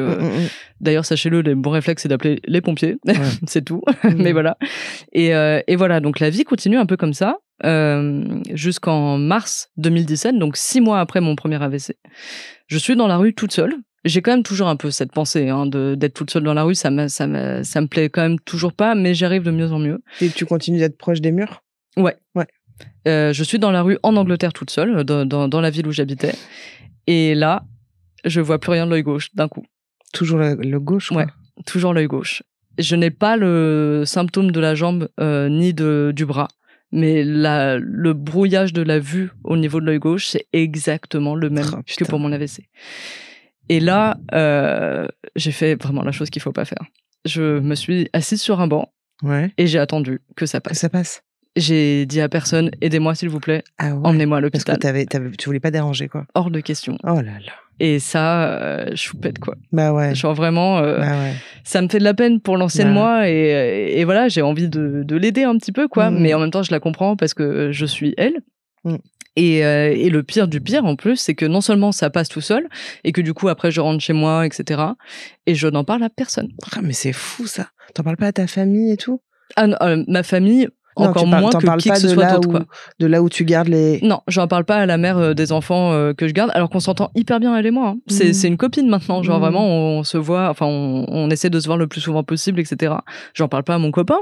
d'ailleurs, sachez-le, les bons réflexes, c'est d'appeler les pompiers. C'est tout. Mais voilà. Et voilà. Donc, la vie continue un peu comme ça. Jusqu'en mars 2017, donc 6 mois après mon premier AVC. Je suis dans la rue toute seule. J'ai quand même toujours un peu cette pensée d'être toute seule dans la rue. Ça me plaît quand même toujours pas, mais j'arrive de mieux en mieux. Et tu continues d'être proche des murs ? Ouais. Je suis dans la rue en Angleterre toute seule, dans la ville où j'habitais. Et là, je vois plus rien de l'œil gauche d'un coup. Toujours le gauche, quoi. Ouais, toujours l'œil gauche. Je n'ai pas le symptôme de la jambe ni du bras. Mais le brouillage de la vue au niveau de l'œil gauche, c'est exactement le même que pour mon AVC. Et là, j'ai fait vraiment la chose qu'il faut pas faire. Je me suis assise sur un banc et j'ai attendu que ça passe. J'ai dit à personne, aidez-moi s'il vous plaît, emmenez-moi à l'hôpital. Parce que tu voulais pas déranger, quoi. Hors de question. Oh là là. Et ça, choupette, quoi. Bah ouais. Genre vraiment, ça me fait de la peine pour l'ancienne moi et voilà, j'ai envie de l'aider un petit peu, quoi. Mais en même temps, je la comprends parce que je suis elle. Et le pire du pire, en plus, c'est que non seulement ça passe tout seul et que du coup, après, je rentre chez moi, etc. Et je n'en parle à personne. Ah, mais c'est fou, ça. T'en parles pas à ta famille et tout ? Ma famille... Encore moins que qui que ce soit d'autre, quoi. De là où tu gardes les... Non, j'en parle pas à la mère des enfants que je garde, alors qu'on s'entend hyper bien, elle et moi. Hein. C'est une copine maintenant, genre vraiment, on se voit, enfin, on essaie de se voir le plus souvent possible, etc. J'en parle pas à mon copain,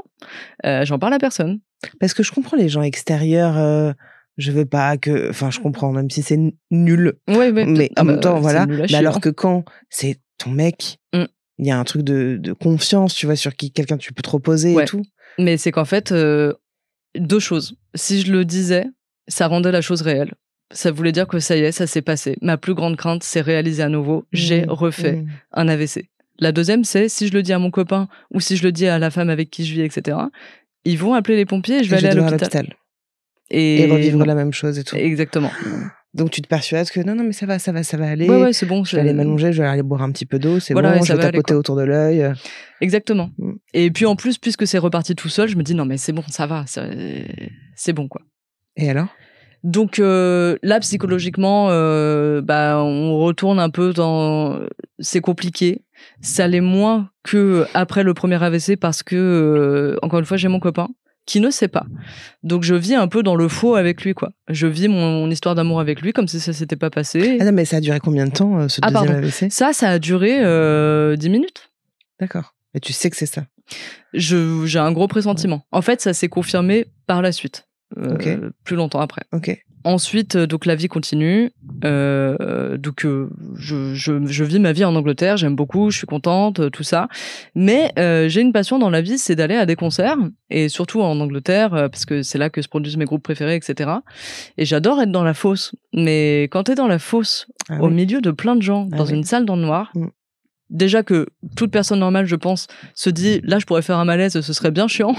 j'en parle à personne. Parce que je comprends les gens extérieurs, je veux pas que... Enfin, je comprends, même si c'est nul. Ouais, mais en même temps, voilà. Mais alors que quand c'est ton mec, il y a un truc de confiance, tu vois, sur qui quelqu'un tu peux te reposer et tout. Mais c'est qu'en fait, 2 choses. Si je le disais, ça rendait la chose réelle. Ça voulait dire que ça y est, ça s'est passé. Ma plus grande crainte, c'est réaliser à nouveau. J'ai refait un AVC. La deuxième, c'est si je le dis à mon copain ou si je le dis à la femme avec qui je vis, etc., ils vont appeler les pompiers et je vais aller à l'hôpital. Et revivre la même chose et tout. Exactement. Donc tu te persuades que non mais ça va aller. Ouais, c'est bon. Je vais aller m'allonger, je vais aller boire un petit peu d'eau, c'est voilà, bon, je vais tapoter autour de l'œil. Exactement. Et puis en plus, puisque c'est reparti tout seul, je me dis non mais c'est bon, ça va, c'est bon, quoi. Et alors ? Donc là, psychologiquement, on retourne un peu dans... C'est compliqué. Ça l'est moins que après le premier AVC parce que, encore une fois, j'ai mon copain qui ne sait pas. Donc je vis un peu dans le faux avec lui, quoi. Je vis mon histoire d'amour avec lui comme si ça s'était pas passé. Ah non, mais ça a duré combien de temps, ce deuxième AVC ? Ça a duré 10 minutes. D'accord. Et tu sais que c'est ça ? J'ai un gros pressentiment. En fait, ça s'est confirmé par la suite. Plus longtemps après. Ensuite, donc la vie continue. Donc je vis ma vie en Angleterre, j'aime beaucoup, je suis contente, tout ça. Mais j'ai une passion dans la vie, c'est d'aller à des concerts et surtout en Angleterre parce que c'est là que se produisent mes groupes préférés, etc. Et j'adore être dans la fosse. Mais quand t'es dans la fosse, au milieu de plein de gens, dans une salle dans le noir. Déjà que toute personne normale, je pense, se dit là je pourrais faire un malaise, ce serait bien chiant.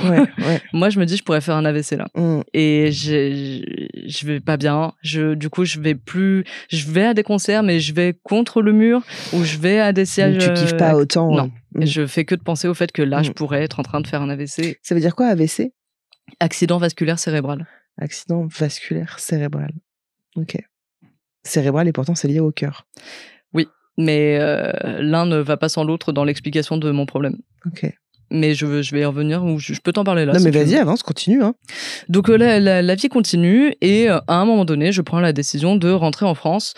Moi je me dis je pourrais faire un AVC là. Et je vais pas bien. Du coup je vais à des concerts mais je vais contre le mur ou je vais à des sièges. Donc, tu kiffes pas autant. Non. Je fais que de penser au fait que là je pourrais être en train de faire un AVC. Ça veut dire quoi AVC ? Accident vasculaire cérébral. Accident vasculaire cérébral. Ok. Cérébral et pourtant c'est lié au cœur. Oui. Mais l'un ne va pas sans l'autre dans l'explication de mon problème. Ok. Mais je vais y revenir, ou je peux t'en parler là. Non, mais vas-y, avance, continue. Hein. Donc la vie continue, et à un moment donné, je prends la décision de rentrer en France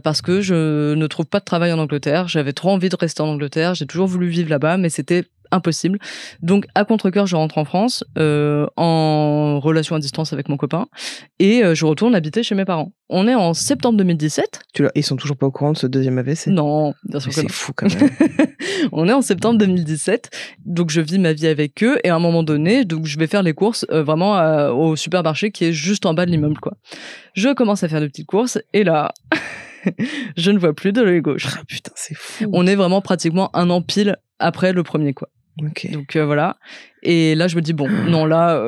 parce que je ne trouve pas de travail en Angleterre. J'avais trop envie de rester en Angleterre, j'ai toujours voulu vivre là-bas, mais c'était impossible. Donc, à contre-cœur, je rentre en France, en relation à distance avec mon copain, et je retourne habiter chez mes parents. On est en septembre 2017. Ils sont toujours pas au courant de ce deuxième AVC ? Non, bien sûr que non. C'est fou quand même. On est en septembre 2017, donc je vis ma vie avec eux, et à un moment donné, donc je vais faire les courses vraiment au supermarché qui est juste en bas de l'immeuble, quoi. Je commence à faire de petites courses, et là... je ne vois plus de l'œil gauche. Ah putain, c'est fou. On est vraiment pratiquement un an pile après le premier, quoi. Ok. Donc voilà. Et là, je me dis bon, non là,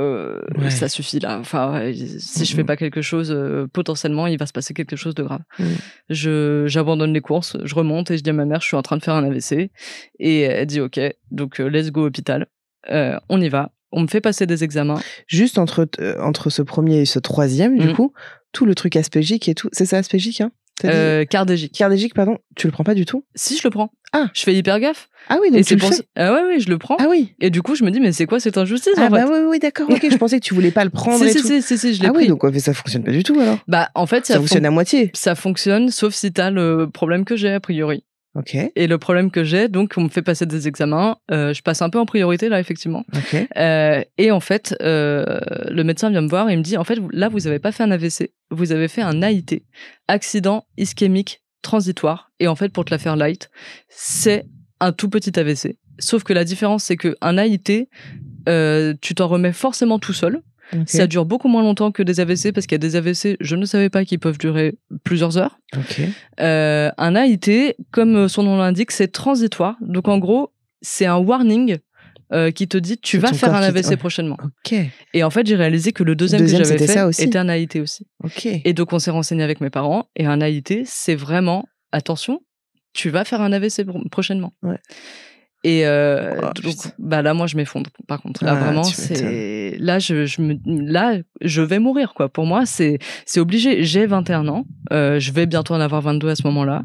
ça suffit là. Enfin, si je fais pas quelque chose, potentiellement, il va se passer quelque chose de grave. J'abandonne les courses, je remonte et je dis à ma mère, je suis en train de faire un AVC. Et elle dit ok, donc let's go hôpital. On y va. On me fait passer des examens. Juste entre ce premier et ce troisième, du coup, tout le truc aspégique et tout, c'est ça aspégique, hein? Cardégique. Cardégique, pardon. Tu le prends pas du tout? Si, je le prends. Ah. Je fais hyper gaffe. Ah oui, donc tu le fais. Ouais, je le prends. Ah oui. Et du coup, je me dis, mais c'est quoi cette injustice, en fait? Bah oui, d'accord, ok. Je pensais que tu voulais pas le prendre et tout. Si, je l'ai pris. Ah oui, donc ça fonctionne pas du tout, alors. Bah, en fait, ça fonctionne à moitié. Ça fonctionne, sauf si t'as le problème que j'ai, a priori. Ok. Et le problème que j'ai, donc, on me fait passer des examens. Je passe un peu en priorité, là, effectivement. Ok. Et en fait, le médecin vient me voir et me dit, en fait, là, vous avez pas fait un AVC. Vous avez fait un AIT. Accident ischémique transitoire. Et en fait, pour te la faire light, c'est un tout petit AVC. Sauf que la différence, c'est qu'un AIT, tu t'en remets forcément tout seul. Okay. Ça dure beaucoup moins longtemps que des AVC, parce qu'il y a des AVC, je ne savais pas, qui peuvent durer plusieurs heures. Okay. Un AIT, comme son nom l'indique, c'est transitoire. Donc en gros, c'est un warning qui te dit tu vas faire un AVC prochainement. Okay. Et en fait, j'ai réalisé que le deuxième que j'avais fait était un AIT aussi. Okay. Et donc on s'est renseigné avec mes parents, et un AIT, c'est vraiment, attention, tu vas faire un AVC prochainement. Ouais. Et donc, bah là, moi, je m'effondre. Par contre, là, vraiment, c'est là, je vais mourir, quoi. Pour moi, c'est obligé. J'ai 21 ans. Je vais bientôt en avoir 22 à ce moment-là.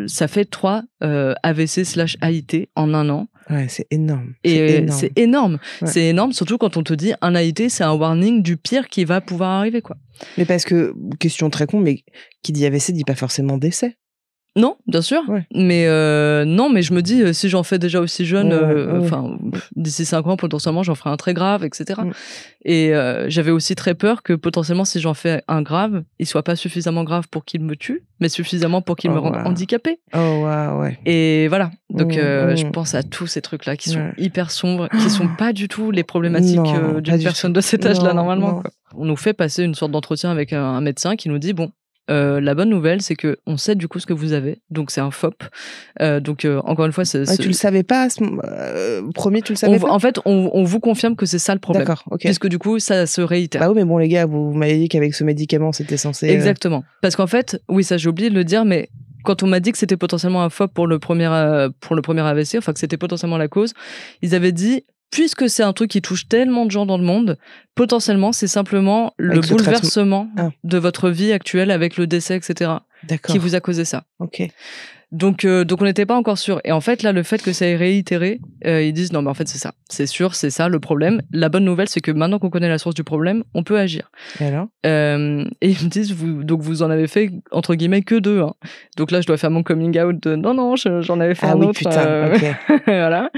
Ça fait 3 AVC/AIT en un an. Ouais, c'est énorme. Et c'est énorme. Ouais. C'est énorme, surtout quand on te dit un AIT, c'est un warning du pire qui va pouvoir arriver, quoi. Mais parce que, question très con, mais qui dit AVC dit pas forcément décès. Non, bien sûr. Ouais. Mais non, mais je me dis, si j'en fais déjà aussi jeune, d'ici 5 ans, potentiellement, j'en ferai un très grave, etc. Et j'avais aussi très peur que potentiellement, si j'en fais un grave, il soit pas suffisamment grave pour qu'il me tue, mais suffisamment pour qu'il me rende handicapé. Ouais. Et voilà. Donc, je pense à tous ces trucs-là qui sont hyper sombres, qui sont pas du tout les problématiques d'une personne de cet âge-là, normalement. Quoi. On nous fait passer une sorte d'entretien avec un médecin qui nous dit, bon, la bonne nouvelle, c'est que on sait du coup ce que vous avez, donc c'est un FOP. Donc encore une fois, tu le savais pas, premier, tu le savais pas. En fait, on vous confirme que c'est ça le problème. D'accord, ok. Puisque du coup, ça se réitère. Bah oui, mais bon les gars, vous m'avez dit qu'avec ce médicament, c'était censé. Exactement. Parce qu'en fait, oui, ça j'ai oublié de le dire, mais quand on m'a dit que c'était potentiellement un FOP pour le premier AVC, enfin que c'était potentiellement la cause, ils avaient dit, puisque c'est un truc qui touche tellement de gens dans le monde, potentiellement, c'est simplement le bouleversement de votre vie actuelle avec le décès, etc., qui vous a causé ça. Ok. Donc on n'était pas encore sûr. Et en fait, là, le fait que ça ait réitéré, ils disent, non, mais en fait, c'est ça. C'est sûr, c'est ça le problème. La bonne nouvelle, c'est que maintenant qu'on connaît la source du problème, on peut agir. Et alors et ils me disent, vous en avez fait, entre guillemets, que 2. Hein. Donc là, je dois faire mon coming out de, non, j'en avais fait un autre. Putain, ok. Voilà.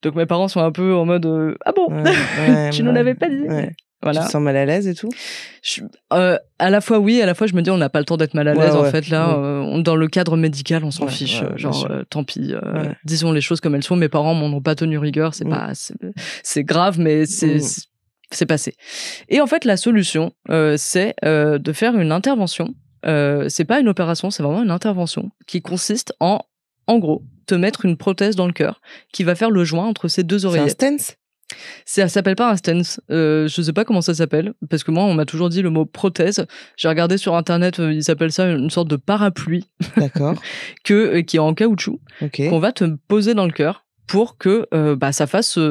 Donc mes parents sont un peu en mode ah bon, tu nous l'avais pas dit. Ouais. Voilà. Tu te sens mal à l'aise et tout. À la fois oui, à la fois je me dis on n'a pas le temps d'être mal à l'aise en fait là. Dans le cadre médical on s'en fiche, tant pis. Disons les choses comme elles sont. Mes parents m'en ont pas tenu rigueur, c'est grave mais c'est passé. Et en fait la solution c'est de faire une intervention. C'est pas une opération, c'est vraiment une intervention qui consiste en gros, te mettre une prothèse dans le cœur qui va faire le joint entre ces deux oreillettes. C'est un stents ? Ça s'appelle pas un stents. Je sais pas comment ça s'appelle parce que moi, on m'a toujours dit le mot prothèse. J'ai regardé sur internet, ils s'appellent ça une sorte de parapluie. D'accord. qui est en caoutchouc, qu'on va te poser dans le cœur pour que ça fasse pour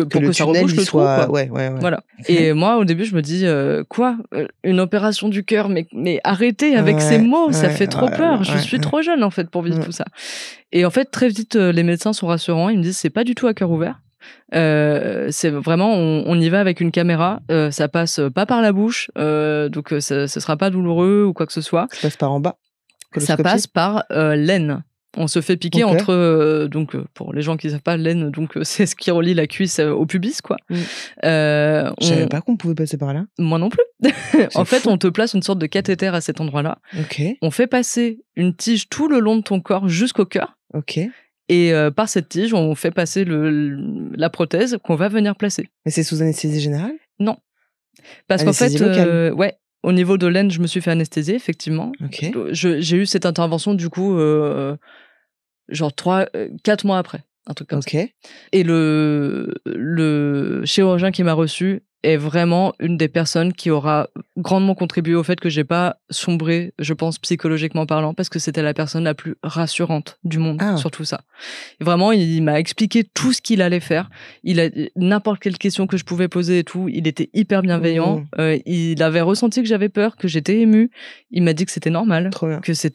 que ça rebouche le trou. Ouais. Voilà. Et moi, au début, je me dis quoi, une opération du cœur, mais arrêtez avec ces mots, ça fait trop peur. Je suis trop jeune en fait pour vivre tout ça. Et en fait, très vite, les médecins sont rassurants. Ils me disent c'est pas du tout à cœur ouvert. C'est vraiment on y va avec une caméra. Ça passe pas par la bouche, donc ça sera pas douloureux ou quoi que ce soit. Ça passe par en bas. Ça passe par l'aine. On se fait piquer entre pour les gens qui savent pas, l'aine, donc c'est ce qui relie la cuisse au pubis, quoi. Je savais pas qu'on pouvait passer par là. Moi non plus. En fait, on te place une sorte de cathéter à cet endroit-là. On fait passer une tige tout le long de ton corps jusqu'au cœur. Et par cette tige, on fait passer la prothèse qu'on va venir placer. Mais c'est sous anesthésie générale ? Non, parce qu'en fait, au niveau de l'aine, je me suis fait anesthésier, effectivement. J'ai eu cette intervention, du coup, 4 mois après. un truc comme Ok. ça. Et le chirurgien qui m'a reçu est vraiment une des personnes qui aura grandement contribué au fait que j'ai pas sombré, je pense, psychologiquement parlant, parce que c'était la personne la plus rassurante du monde sur tout ça. Et vraiment, il m'a expliqué tout ce qu'il allait faire. Il a n'importe quelle question que je pouvais poser et tout. Il était hyper bienveillant. Il avait ressenti que j'avais peur, que j'étais émue. Il m'a dit que c'était normal,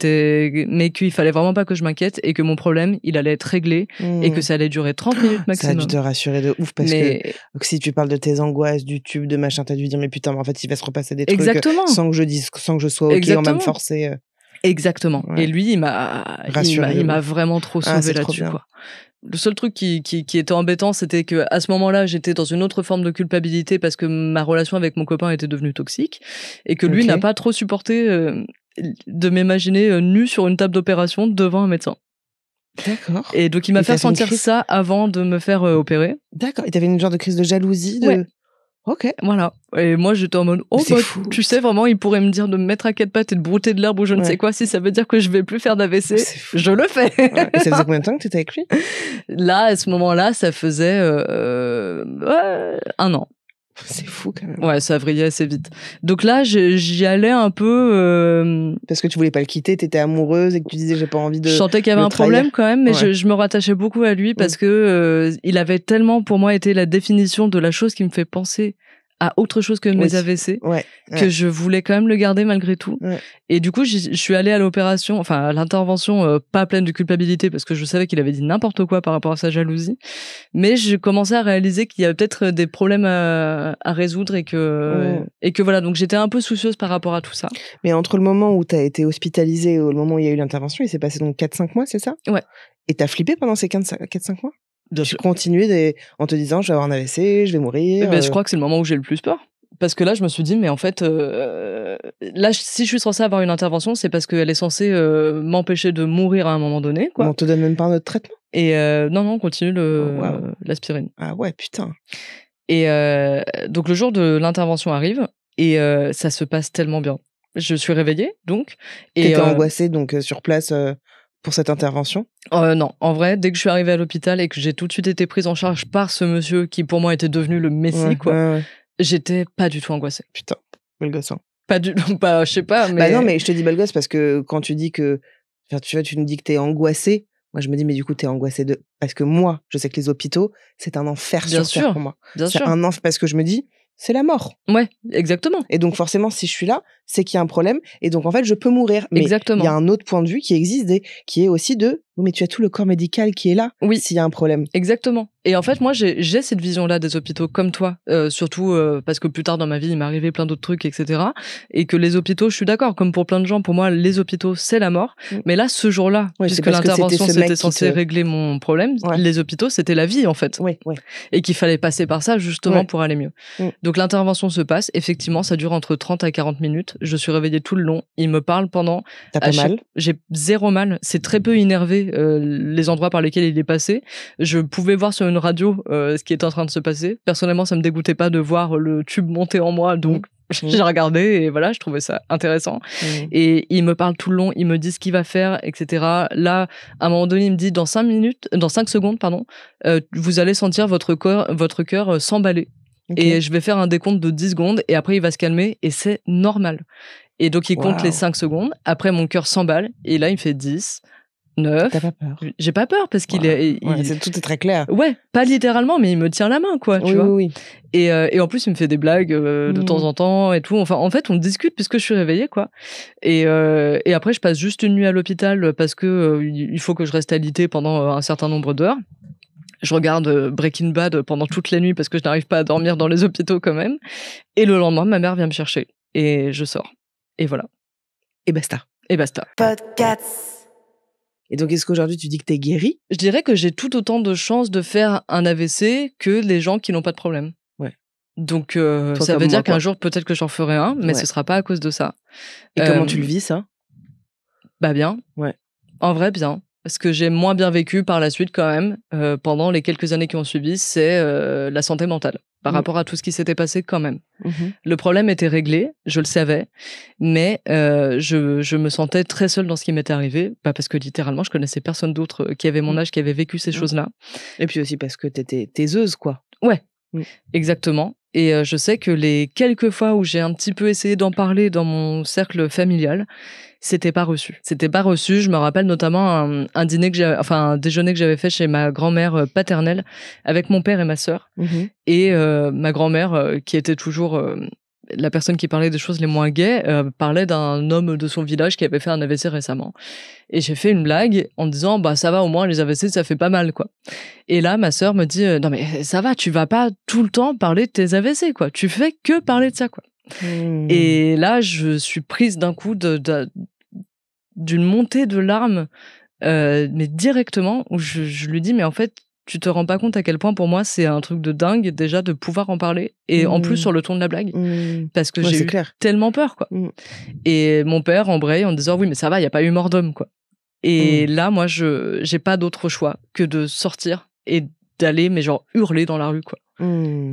mais qu'il fallait vraiment pas que je m'inquiète et que mon problème, il allait être réglé et que ça allait durer 30 minutes maximum. Ça a dû te rassurer de ouf parce que si tu parles de tes angoisses, du tube, de machin, t'as dû dire mais putain, mais en fait, il va se repasser des trucs sans que je sois ok, on va me forcer. Exactement. Ouais. Et lui, il m'a vraiment trop sauvé là-dessus, quoi. Le seul truc qui était embêtant, c'était que à ce moment-là, j'étais dans une autre forme de culpabilité parce que ma relation avec mon copain était devenue toxique et que lui n'a pas trop supporté de m'imaginer nue sur une table d'opération devant un médecin. D'accord. Et donc il m'a fait ressentir ça avant de me faire opérer. D'accord. Et t'avais une genre de crise de jalousie Ouais. Ok. Voilà. Et moi, j'étais en mode, fou. Tu sais, vraiment, il pourrait me dire de me mettre à quatre pattes et de brouter de l'herbe ou je ne sais quoi. Si ça veut dire que je vais plus faire d'AVC, je le fais. Ouais. Et ça faisait combien de temps que tu étais avec lui? Là, à ce moment-là, ça faisait 1 an. C'est fou quand même. Ouais, ça vrillait assez vite. Donc là, j'y allais un peu... Parce que tu voulais pas le quitter, t'étais amoureuse et que tu disais j'ai pas envie de... Je sentais qu'il y avait un problème quand même, mais je me rattachais beaucoup à lui parce que il avait tellement pour moi été la définition de la chose qui me fait penser à autre chose que mes AVC, que je voulais quand même le garder malgré tout. Et du coup, je suis allée à l'opération, enfin à l'intervention, pas pleine de culpabilité parce que je savais qu'il avait dit n'importe quoi par rapport à sa jalousie, mais je commençais à réaliser qu'il y avait peut-être des problèmes à résoudre et que voilà, donc j'étais un peu soucieuse par rapport à tout ça. Mais entre le moment où t'as été hospitalisée et le moment où il y a eu l'intervention, il s'est passé donc 4-5 mois, c'est ça? Ouais. Et t'as flippé pendant ces 4-5 mois? Bien sûr. Tu continuais en te disant, je vais avoir un AVC, je vais mourir. Je crois que c'est le moment où j'ai le plus peur. Parce que là, je me suis dit, mais en fait, là, si je suis censée avoir une intervention, c'est parce qu'elle est censée m'empêcher de mourir à un moment donné, quoi. Mais on te donne même pas un autre traitement? Et non, on continue l'aspirine. Ah ouais, putain. Et donc, le jour de l'intervention arrive et ça se passe tellement bien. Je suis réveillée, donc. T'étais angoissée, donc, sur place... pour cette intervention? Non, en vrai, dès que je suis arrivée à l'hôpital et que j'ai tout de suite été prise en charge par ce monsieur qui pour moi était devenu le messie, j'étais pas du tout angoissée. Putain, bel gosse. Pas du tout, je sais pas, mais... Bah non, mais je te dis bel gosse parce que quand tu dis que... Enfin, tu vois, tu nous dis que t'es angoissée. Moi, je me dis, mais du coup, t'es angoissée de... Parce que moi, je sais que les hôpitaux, c'est un enfer sur terre pour moi. Bien sûr. C'est un enfer parce que je me dis, c'est la mort. Ouais, exactement. Et donc, forcément, si je suis là, c'est qu'il y a un problème. Et donc, en fait, je peux mourir. Mais il y a un autre point de vue qui existe, qui est aussi de... Mais tu as tout le corps médical qui est là s'il y a un problème. Exactement. Et en fait, moi, j'ai cette vision-là des hôpitaux comme toi, surtout parce que plus tard dans ma vie, il m'est arrivé plein d'autres trucs, etc. Et que les hôpitaux, je suis d'accord, comme pour plein de gens, pour moi, les hôpitaux, c'est la mort. Mais là, ce jour-là, puisque l'intervention, c'était censé régler mon problème, les hôpitaux, c'était la vie, en fait. Et qu'il fallait passer par ça, justement, pour aller mieux. Donc, l'intervention se passe. Effectivement, ça dure entre 30 à 40 minutes. Je suis réveillée tout le long. Il me parle pendant... T'as pas mal? J'ai zéro mal. C'est très peu innervé. Les endroits par lesquels il est passé. Je pouvais voir sur une radio ce qui était en train de se passer. Personnellement, ça me dégoûtait pas de voir le tube monter en moi, donc j'ai regardé et voilà, je trouvais ça intéressant. Et il me parle tout le long, il me dit ce qu'il va faire, etc. Là, à un moment donné, il me dit dans 5 secondes, vous allez sentir votre cœur s'emballer. Et je vais faire un décompte de 10 secondes et après il va se calmer et c'est normal. Et donc il compte les 5 secondes, après mon cœur s'emballe et là il me fait 10, 9. T'as pas peur? J'ai pas peur parce qu'il tout est très clair. Ouais, pas littéralement, mais il me tient la main, quoi, tu vois. Oui. Et en plus, il me fait des blagues de temps en temps et tout. Enfin, en fait, on discute puisque je suis réveillée, quoi. Et après, je passe juste une nuit à l'hôpital parce que il faut que je reste alité pendant un certain nombre d'heures. Je regarde Breaking Bad pendant toute la nuit parce que je n'arrive pas à dormir dans les hôpitaux quand même. Et le lendemain, ma mère vient me chercher et je sors. Et voilà. Et basta. Podcasts. Et donc, est-ce qu'aujourd'hui, tu dis que t'es guérie? Je dirais que j'ai tout autant de chances de faire un AVC que les gens qui n'ont pas de problème. Ouais. Donc, ça veut dire qu'un jour, peut-être que j'en ferai un, mais ce sera pas à cause de ça. Et comment tu le vis, ça? Bah bien. Ouais. En vrai, bien. Ce que j'ai moins bien vécu par la suite quand même, pendant les quelques années qui ont suivi, c'est la santé mentale, par rapport à tout ce qui s'était passé quand même. Le problème était réglé, je le savais, mais je me sentais très seule dans ce qui m'était arrivé, parce que littéralement, je connaissais personne d'autre qui avait mon âge, qui avait vécu ces choses-là. Et puis aussi parce que t'étais taiseuse, quoi. Ouais, exactement. Et je sais que les quelques fois où j'ai un petit peu essayé d'en parler dans mon cercle familial, c'était pas reçu. C'était pas reçu. Je me rappelle notamment un déjeuner que j'avais fait chez ma grand-mère paternelle avec mon père et ma sœur. Et ma grand-mère, qui était toujours la personne qui parlait des choses les moins gaies, parlait d'un homme de son village qui avait fait un AVC récemment. Et j'ai fait une blague en disant, bah ça va, au moins les AVC ça fait pas mal, quoi. Et là ma sœur me dit, non mais ça va, tu vas pas tout le temps parler de tes AVC, quoi. Tu fais que parler de ça, quoi. Et là je suis prise d'un coup d'une montée de larmes, mais directement, où je lui dis, mais en fait tu te rends pas compte à quel point pour moi c'est un truc de dingue déjà de pouvoir en parler, et en plus sur le ton de la blague, parce que j'ai eu tellement peur, quoi. Et mon père embraye en disant, oui mais ça va, il y a pas eu mort d'homme, quoi. Et là moi j'ai pas d'autre choix que de sortir et d'aller, mais genre hurler dans la rue, quoi.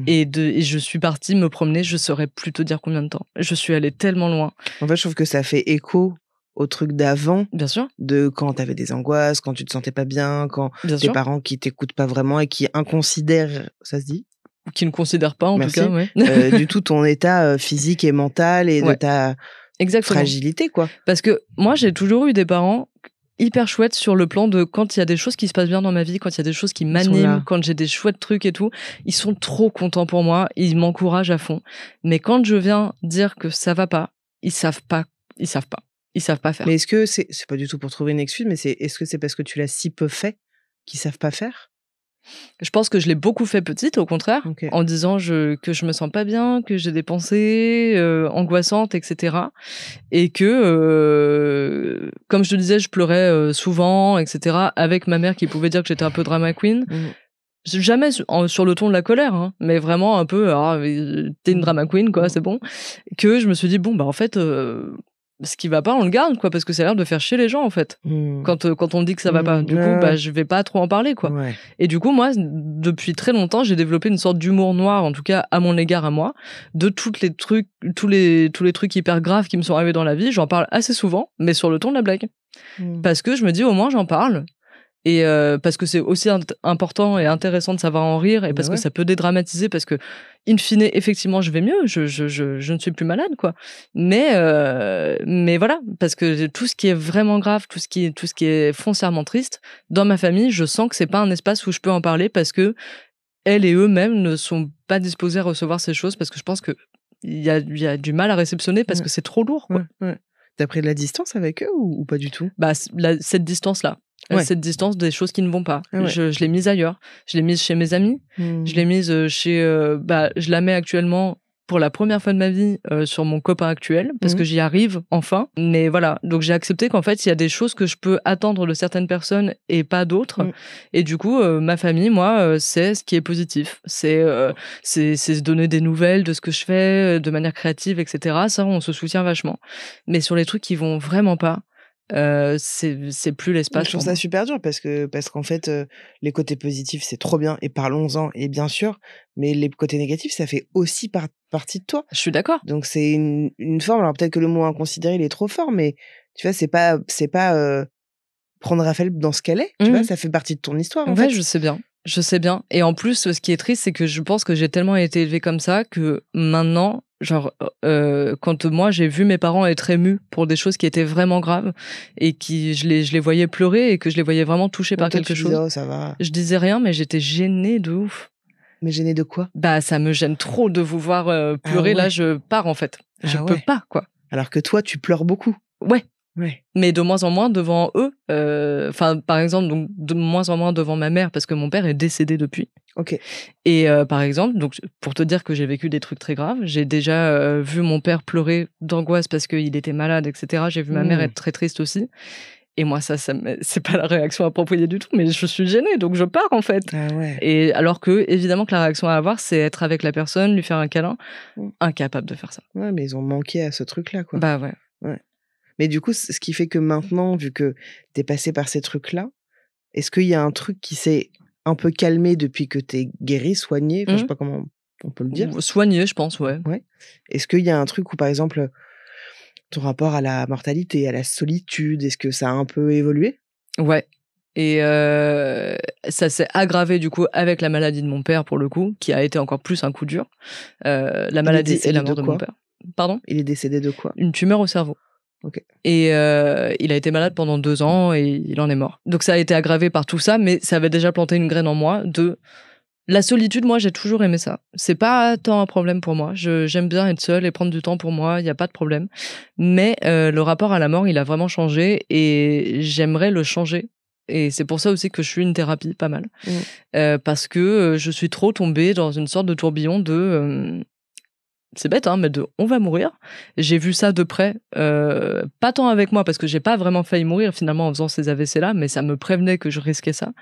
Et je suis partie me promener, je saurais plus te dire combien de temps. Je suis allée tellement loin. En fait, je trouve que ça fait écho au truc d'avant. Bien sûr. De quand t'avais des angoisses, quand tu te sentais pas bien, quand tes parents qui t'écoutent pas vraiment et qui inconsidèrent, ça se dit? Qui ne considèrent pas, en tout cas, ouais. Du tout ton état physique et mental et de ta fragilité, quoi. Parce que moi, j'ai toujours eu des parents hyper chouettes sur le plan de quand il y a des choses qui se passent bien dans ma vie, quand il y a des choses qui m'animent, quand j'ai des chouettes trucs et tout, ils sont trop contents pour moi, ils m'encouragent à fond. Mais quand je viens dire que ça va pas, ils savent pas faire. Mais est-ce que c'est pas du tout pour trouver une excuse, mais est-ce que c'est parce que tu l'as si peu fait qu'ils savent pas faire? Je pense que je l'ai beaucoup fait petite, au contraire, en disant que je me sens pas bien, que j'ai des pensées angoissantes, etc. Et que, comme je te disais, je pleurais souvent, etc. Avec ma mère qui pouvait dire que j'étais un peu drama queen. Jamais sur le ton de la colère, hein, mais vraiment un peu, t'es une drama queen, quoi, c'est bon. Que je me suis dit, bon, bah en fait... ce qui va pas, on le garde, quoi, parce que ça a l'air de faire chier les gens, en fait. Quand on dit que ça va pas. Du coup, bah, je vais pas trop en parler, quoi. Et du coup, moi, depuis très longtemps, j'ai développé une sorte d'humour noir, en tout cas, à mon égard, à moi, de tous les trucs hyper graves qui me sont arrivés dans la vie. J'en parle assez souvent, mais sur le ton de la blague. Parce que je me dis, au moins, j'en parle. Et parce que c'est aussi important et intéressant de savoir en rire, et parce que ça peut dédramatiser, parce que in fine, effectivement, je vais mieux, je ne suis plus malade, quoi. Mais voilà, parce que tout ce qui est vraiment grave, tout ce qui est foncièrement triste, dans ma famille, je sens que c'est pas un espace où je peux en parler, parce que elles et eux-mêmes ne sont pas disposés à recevoir ces choses, parce que je pense que il y a du mal à réceptionner, parce que c'est trop lourd, quoi. T'as pris de la distance avec eux ou pas du tout? Bah, cette distance-là. Cette distance des choses qui ne vont pas. Je l'ai mise ailleurs. Je l'ai mise chez mes amis. Je l'ai mise je la mets actuellement pour la première fois de ma vie sur mon copain actuel, parce que j'y arrive enfin. Mais voilà, donc j'ai accepté qu'en fait il y a des choses que je peux attendre de certaines personnes et pas d'autres. Et du coup, ma famille, moi, c'est ce qui est positif. C'est se donner des nouvelles de ce que je fais de manière créative, etc. Ça, on se soutient vachement. Mais sur les trucs qui vont vraiment pas, c'est plus l'espace. Je trouve ça super dur parce qu'en fait les côtés positifs c'est trop bien et parlons-en, et bien sûr, mais les côtés négatifs ça fait aussi partie de toi. Je suis d'accord. Donc c'est une forme, alors peut-être que le mot inconsidéré il est trop fort, mais tu vois c'est pas prendre Raphaël dans ce qu'elle est, tu vois, ça fait partie de ton histoire en fait. Je sais bien. Et en plus, ce qui est triste, c'est que je pense que j'ai tellement été élevée comme ça que maintenant, genre, quand moi j'ai vu mes parents être émus pour des choses qui étaient vraiment graves et je les voyais pleurer et que je les voyais vraiment touchés par quelque chose. Disais, oh, ça va. Je disais rien, mais j'étais gênée de ouf. Mais gênée de quoi? Bah, ça me gêne trop de vous voir pleurer. Là, je pars en fait. Je peux pas, quoi. Alors que toi, tu pleures beaucoup. Ouais. Mais de moins en moins devant eux. Par exemple, donc de moins en moins devant ma mère, parce que mon père est décédé depuis. Et par exemple, donc pour te dire que j'ai vécu des trucs très graves, j'ai déjà vu mon père pleurer d'angoisse parce qu'il était malade, etc. J'ai vu ma mère être très triste aussi. Et moi, ça c'est pas la réaction appropriée du tout, mais je suis gênée, donc je pars en fait. Et alors que, évidemment, que la réaction à avoir, c'est être avec la personne, lui faire un câlin. Incapable de faire ça. Ouais, mais ils ont manqué à ce truc-là, quoi. Bah ouais. Mais du coup, ce qui fait que maintenant, vu que t'es passé par ces trucs-là, Est-ce qu'il y a un truc qui s'est un peu calmé depuis que t'es guéri, soigné, enfin, je sais pas comment on peut le dire. Soigné, je pense, ouais. Est-ce qu'il y a un truc où, par exemple, ton rapport à la mortalité, à la solitude, est-ce que ça a un peu évolué? Ouais. Et ça s'est aggravé du coup avec la maladie de mon père pour le coup, qui a été encore plus un coup dur. La maladie et la mort de mon père. Pardon? Il est décédé de quoi? Une tumeur au cerveau. Okay. Et il a été malade pendant 2 ans et il en est mort. Donc ça a été aggravé par tout ça, mais ça avait déjà planté une graine en moi de la solitude. Moi, j'ai toujours aimé ça. C'est pas tant un problème pour moi. J'aime bien être seule et prendre du temps pour moi. Il y a pas de problème. Mais le rapport à la mort, il a vraiment changé et j'aimerais le changer. Et c'est pour ça aussi que je suis une thérapie, pas mal. Parce que je suis trop tombée dans une sorte de tourbillon de... c'est bête, hein, mais de on va mourir. J'ai vu ça de près, pas tant avec moi, parce que j'ai pas vraiment failli mourir finalement en faisant ces AVC-là, mais ça me prévenait que je risquais ça.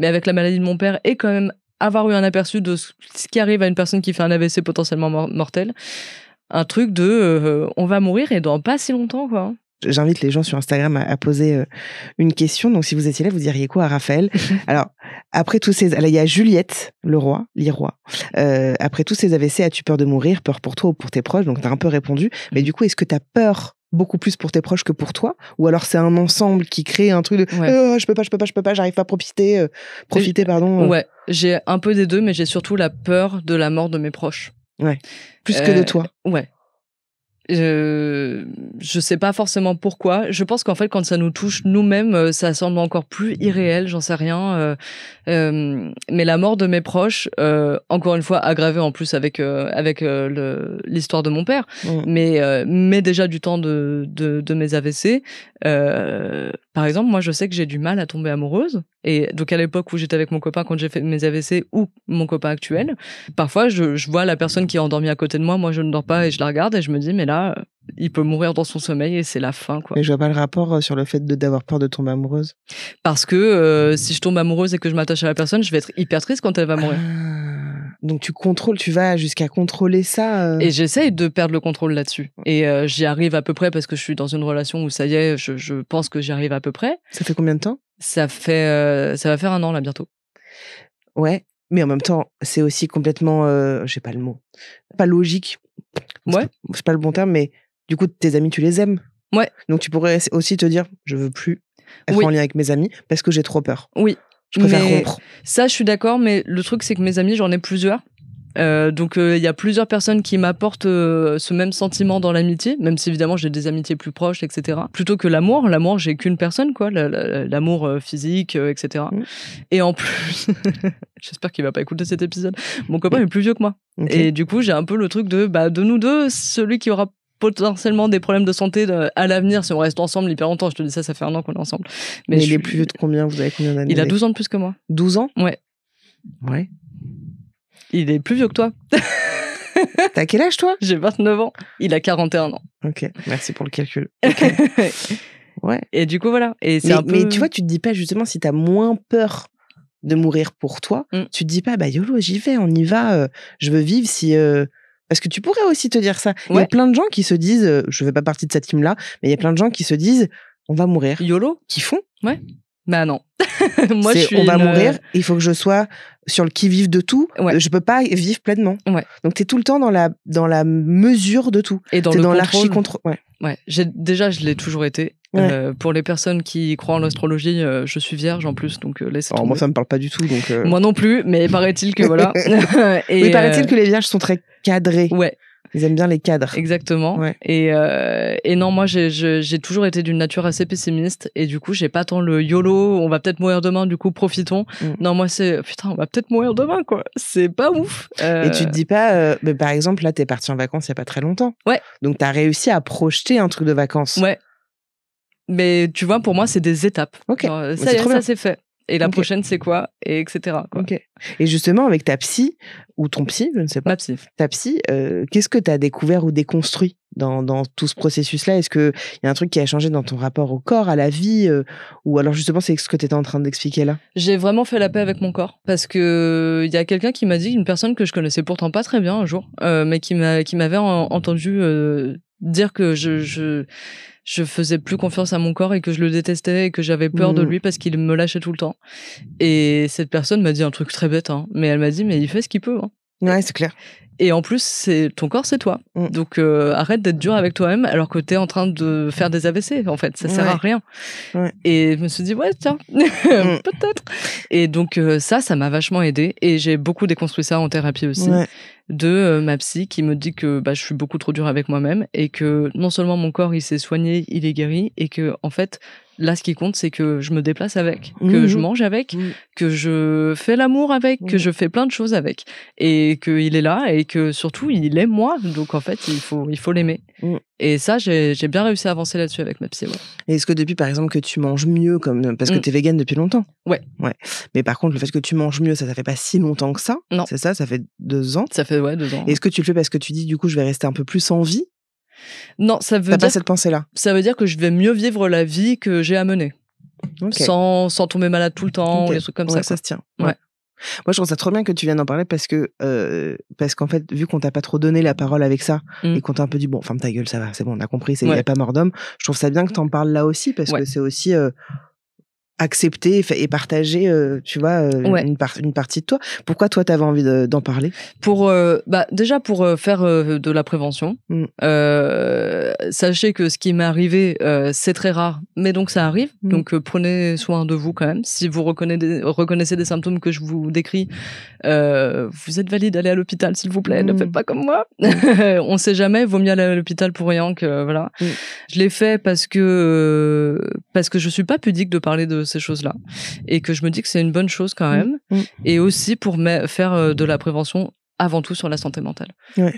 Mais avec la maladie de mon père et quand même avoir eu un aperçu de ce qui arrive à une personne qui fait un AVC potentiellement mortel, un truc de on va mourir et dans pas si longtemps, quoi. J'invite les gens sur Instagram à poser une question. Donc, si vous étiez là, vous diriez quoi à Raphaël? Alors, après tous ces... il y a Juliette, Leroy. Après tous ces AVC, as-tu peur de mourir? Peur pour toi ou pour tes proches? Donc, t'as un peu répondu. Mais du coup, est-ce que t'as peur beaucoup plus pour tes proches que pour toi? Ou alors, c'est un ensemble qui crée un truc de je peux pas, j'arrive pas à profiter, pardon. Ouais, j'ai un peu des deux, mais j'ai surtout la peur de la mort de mes proches. Ouais. Plus que de toi. Ouais. Je sais pas forcément pourquoi. Je pense qu'en fait, quand ça nous touche nous-mêmes, ça semble encore plus irréel, j'en sais rien. Mais la mort de mes proches, encore une fois, aggravée en plus avec l'histoire de mon père, mais déjà du temps de mes AVC. Par exemple, moi, je sais que j'ai du mal à tomber amoureuse. Et donc, à l'époque où j'étais avec mon copain, quand j'ai fait mes AVC, ou mon copain actuel, parfois, je vois la personne qui est endormie à côté de moi, moi, je ne dors pas, et je la regarde, et je me dis, mais là, il peut mourir dans son sommeil, et c'est la fin, quoi. Mais je vois pas le rapport sur le fait d'avoir peur de tomber amoureuse. Parce que si je tombe amoureuse et que je m'attache à la personne, je vais être hyper triste quand elle va mourir. Donc, tu vas jusqu'à contrôler ça. Et j'essaye de perdre le contrôle là-dessus. Et j'y arrive à peu près parce que je suis dans une relation où ça y est, je pense que j'y arrive à peu près. Ça fait combien de temps? Ça va faire 1 an là bientôt. Ouais, mais en même temps, c'est aussi complètement, j'ai pas le mot, pas logique. Ouais. C'est pas le bon terme, mais du coup, tes amis, tu les aimes. Ouais. Donc tu pourrais aussi te dire, je veux plus être en lien avec mes amis parce que j'ai trop peur. Oui. Je préfère rompre. Ça, je suis d'accord, mais le truc, c'est que mes amis, j'en ai plusieurs. Donc il y a plusieurs personnes qui m'apportent ce même sentiment dans l'amitié, même si évidemment j'ai des amitiés plus proches, etc. Plutôt que l'amour, j'ai qu'une personne, quoi, l'amour physique, etc. Et en plus, j'espère qu'il va pas écouter cet épisode, mon copain est plus vieux que moi. Et du coup j'ai un peu le truc de nous deux, celui qui aura potentiellement des problèmes de santé à l'avenir si on reste ensemble hyper longtemps. Je te dis ça fait 1 an qu'on est ensemble. Mais il est plus vieux de combien? Vous avez combien d'années? Il a 12 ans de plus que moi. 12 ans? Ouais. Il est plus vieux que toi. T'as quel âge, toi? J'ai 29 ans. Il a 41 ans. Ok, merci pour le calcul. Okay. Ouais. Et du coup, voilà. Et c'est mais tu vois, tu te dis pas justement si t'as moins peur de mourir pour toi, tu te dis pas, YOLO, j'y vais, on y va, je veux vivre si... Parce que tu pourrais aussi te dire ça. Il y a plein de gens qui se disent, je fais pas partie de cette team-là, mais il y a plein de gens qui se disent, on va mourir. YOLO? Qui font? Ouais. Bah non. Moi, on va mourir, il faut que je sois sur le qui-vive de tout. Je peux pas vivre pleinement. Donc t'es tout le temps dans la mesure de tout. Et dans l'archi-contrôle. Ouais. Je l'ai toujours été. Pour les personnes qui croient en l'astrologie, je suis vierge en plus, donc laissez tomber. Moi, ça me parle pas du tout. Donc Moi non plus, mais paraît-il que voilà. Mais paraît-il que les vierges sont très cadrés. Ouais. Ils aiment bien les cadres. Exactement. Ouais. Et non, moi, j'ai toujours été d'une nature assez pessimiste. Et du coup, j'ai pas tant le YOLO, on va peut-être mourir demain, du coup, profitons. Non, moi, c'est, putain, on va peut-être mourir demain, quoi. C'est pas ouf. Et tu te dis pas, mais par exemple, là, t'es parti en vacances il y a pas très longtemps. Ouais. Donc, t'as réussi à projeter un truc de vacances. Ouais. Mais tu vois, pour moi, c'est des étapes. Ok. Genre, ça c'est fait. Et la prochaine, c'est quoi? Et etc. Quoi. Ok. Et justement, avec ta psy, ou ton psy, je ne sais pas. Ma psy. Ta psy, qu'est-ce que tu as découvert ou déconstruit dans tout ce processus-là? Est-ce qu'il y a un truc qui a changé dans ton rapport au corps, à la vie? Ou alors justement, c'est ce que tu étais en train d'expliquer là? J'ai vraiment fait la paix avec mon corps. Parce que il y a quelqu'un qui m'a dit, une personne que je connaissais pourtant pas très bien un jour, mais qui m'avait entendu dire que je faisais plus confiance à mon corps et que je le détestais et que j'avais peur de lui parce qu'il me lâchait tout le temps. Et cette personne m'a dit un truc très bête, hein, mais elle m'a dit, mais il fait ce qu'il peut. Hein. Ouais, c'est clair. Et en plus, ton corps, c'est toi. Donc, arrête d'être dur avec toi-même alors que t'es en train de faire des AVC, en fait. Ça sert à rien. Ouais. Et je me suis dit, ouais, tiens, peut-être. Et donc, ça m'a vachement aidée. Et j'ai beaucoup déconstruit ça en thérapie aussi. Ouais. De ma psy qui me dit que je suis beaucoup trop dure avec moi-même et que non seulement mon corps, il s'est soigné, il est guéri et que, en fait, là, ce qui compte, c'est que je me déplace avec, que je mange avec, que je fais l'amour avec, que je fais plein de choses avec, et qu'il est là, et que surtout, il aime moi. Donc, en fait, il faut l'aimer. Et ça, j'ai bien réussi à avancer là-dessus avec ma psy. Ouais. Et est-ce que depuis, par exemple, que tu manges mieux, parce que t'es végane depuis longtemps? Ouais. Mais par contre, le fait que tu manges mieux, ça fait pas si longtemps que ça? Non. C'est ça fait 2 ans? Ça fait, 2 ans. Et est-ce que tu le fais parce que tu dis, du coup, je vais rester un peu plus en vie? Non, ça veut dire... T'as pas cette pensée-là? Ça veut dire que je vais mieux vivre la vie que j'ai à mener. Okay. Sans tomber malade tout le temps, ou des trucs comme ça. Ça se tient. Ouais. Moi, je trouve ça trop bien que tu viennes en parler parce qu'en fait, vu qu'on t'a pas trop donné la parole avec ça et qu'on t'a un peu dit, bon, ferme ta gueule, ça va, c'est bon, on a compris, il y a pas mort d'homme, je trouve ça bien que t'en parles là aussi parce que c'est aussi... accepter et partager, tu vois, une partie de toi. Pourquoi toi t'avais envie d'en parler? Pour déjà pour faire de la prévention. Sachez que ce qui m'est arrivé, c'est très rare, mais donc ça arrive. Donc prenez soin de vous quand même. Si vous reconnaissez des symptômes que je vous décris, vous êtes valide, allez à l'hôpital s'il vous plaît. Ne faites pas comme moi. On sait jamais, vaut mieux aller à l'hôpital pour rien que voilà. Je l'ai fait parce que je suis pas pudique de parler de ces choses-là et que je me dis que c'est une bonne chose quand même et aussi pour faire de la prévention avant tout sur la santé mentale.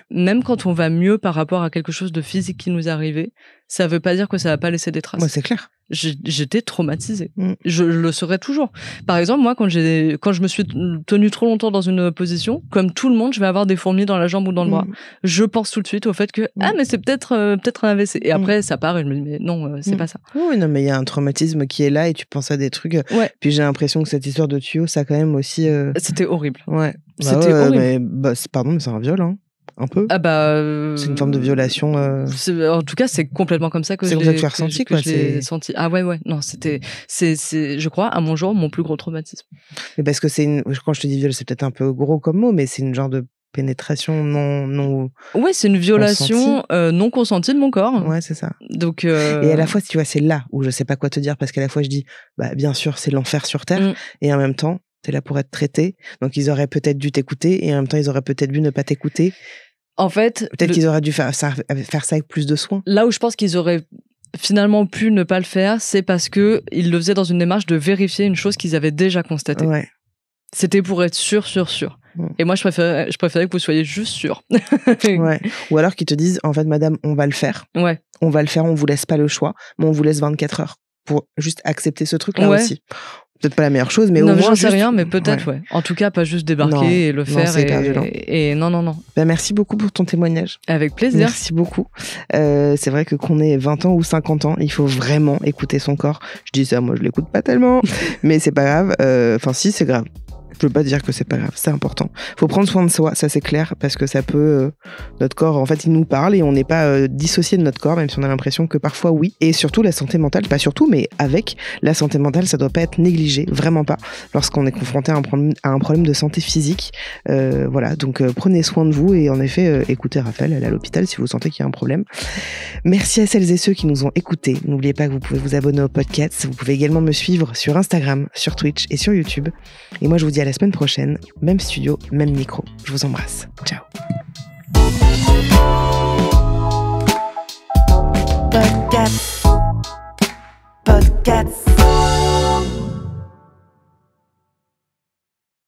Même quand on va mieux par rapport à quelque chose de physique qui nous est arrivé, ça veut pas dire que ça va pas laisser des traces. Ouais, c'est clair. J'étais traumatisée. Je le serai toujours. Par exemple, moi, quand je me suis tenue trop longtemps dans une position, comme tout le monde, je vais avoir des fourmis dans la jambe ou dans le bras. Je pense tout de suite au fait que mais c'est peut-être un AVC. Et après, ça part et je me dis mais non, c'est pas ça. Oui, non, mais il y a un traumatisme qui est là et tu penses à des trucs. Puis j'ai l'impression que cette histoire de tuyau, ça a quand même aussi. C'était horrible. Ouais. C'était horrible. Mais, pardon, mais c'est un viol, hein. Un peu. C'est une forme de violation. En tout cas, c'est complètement comme ça que je l'ai ressenti, quoi. Senti. Ah ouais. Non, c'est, je crois, à mon jour, mon plus gros traumatisme. Mais parce que quand je te dis viol, c'est peut-être un peu gros comme mot, mais c'est une genre de pénétration non. Ouais, c'est une violation non consentie de mon corps. Ouais, c'est ça. Donc. Et à la fois, tu vois, c'est là où je sais pas quoi te dire parce qu'à la fois je dis, bien sûr, c'est l'enfer sur terre, et en même temps. T'es là pour être traité, donc ils auraient peut-être dû t'écouter et en même temps ils auraient peut-être dû ne pas t'écouter. En fait, peut-être qu'ils auraient dû faire ça avec plus de soin. Là où je pense qu'ils auraient finalement pu ne pas le faire, c'est parce que ils le faisaient dans une démarche de vérifier une chose qu'ils avaient déjà constatée. Ouais. C'était pour être sûr. Et moi, je préférais que vous soyez juste sûr. Ouais. Ou alors qu'ils te disent, en fait, madame, on va le faire. Ouais. On va le faire, on vous laisse pas le choix, mais on vous laisse 24 heures pour juste accepter ce truc-là aussi. Peut-être pas la meilleure chose, mais au moins. J'en sais rien, mais peut-être, ouais. En tout cas, pas juste débarquer et le faire. Et non. Merci beaucoup pour ton témoignage. Avec plaisir. Merci beaucoup. C'est vrai que qu'on ait 20 ans ou 50 ans, il faut vraiment écouter son corps. Je dis ça, moi, je l'écoute pas tellement, mais c'est pas grave. Enfin, si, c'est grave. Je veux pas dire que c'est pas grave, c'est important. Faut prendre soin de soi, ça c'est clair, parce que ça peut... notre corps, en fait, il nous parle et on n'est pas dissocié de notre corps, même si on a l'impression que parfois, oui. Et surtout, la santé mentale, pas surtout, mais avec la santé mentale, ça doit pas être négligé, vraiment pas, lorsqu'on est confronté à un problème de santé physique. Voilà, donc prenez soin de vous et en effet, écoutez Raphaël, allez à l'hôpital si vous sentez qu'il y a un problème. Merci à celles et ceux qui nous ont écoutés. N'oubliez pas que vous pouvez vous abonner au podcast. Vous pouvez également me suivre sur Instagram, sur Twitch et sur YouTube. Et moi, je vous dis à la semaine prochaine, même studio, même micro. Je vous embrasse. Ciao. Podcast.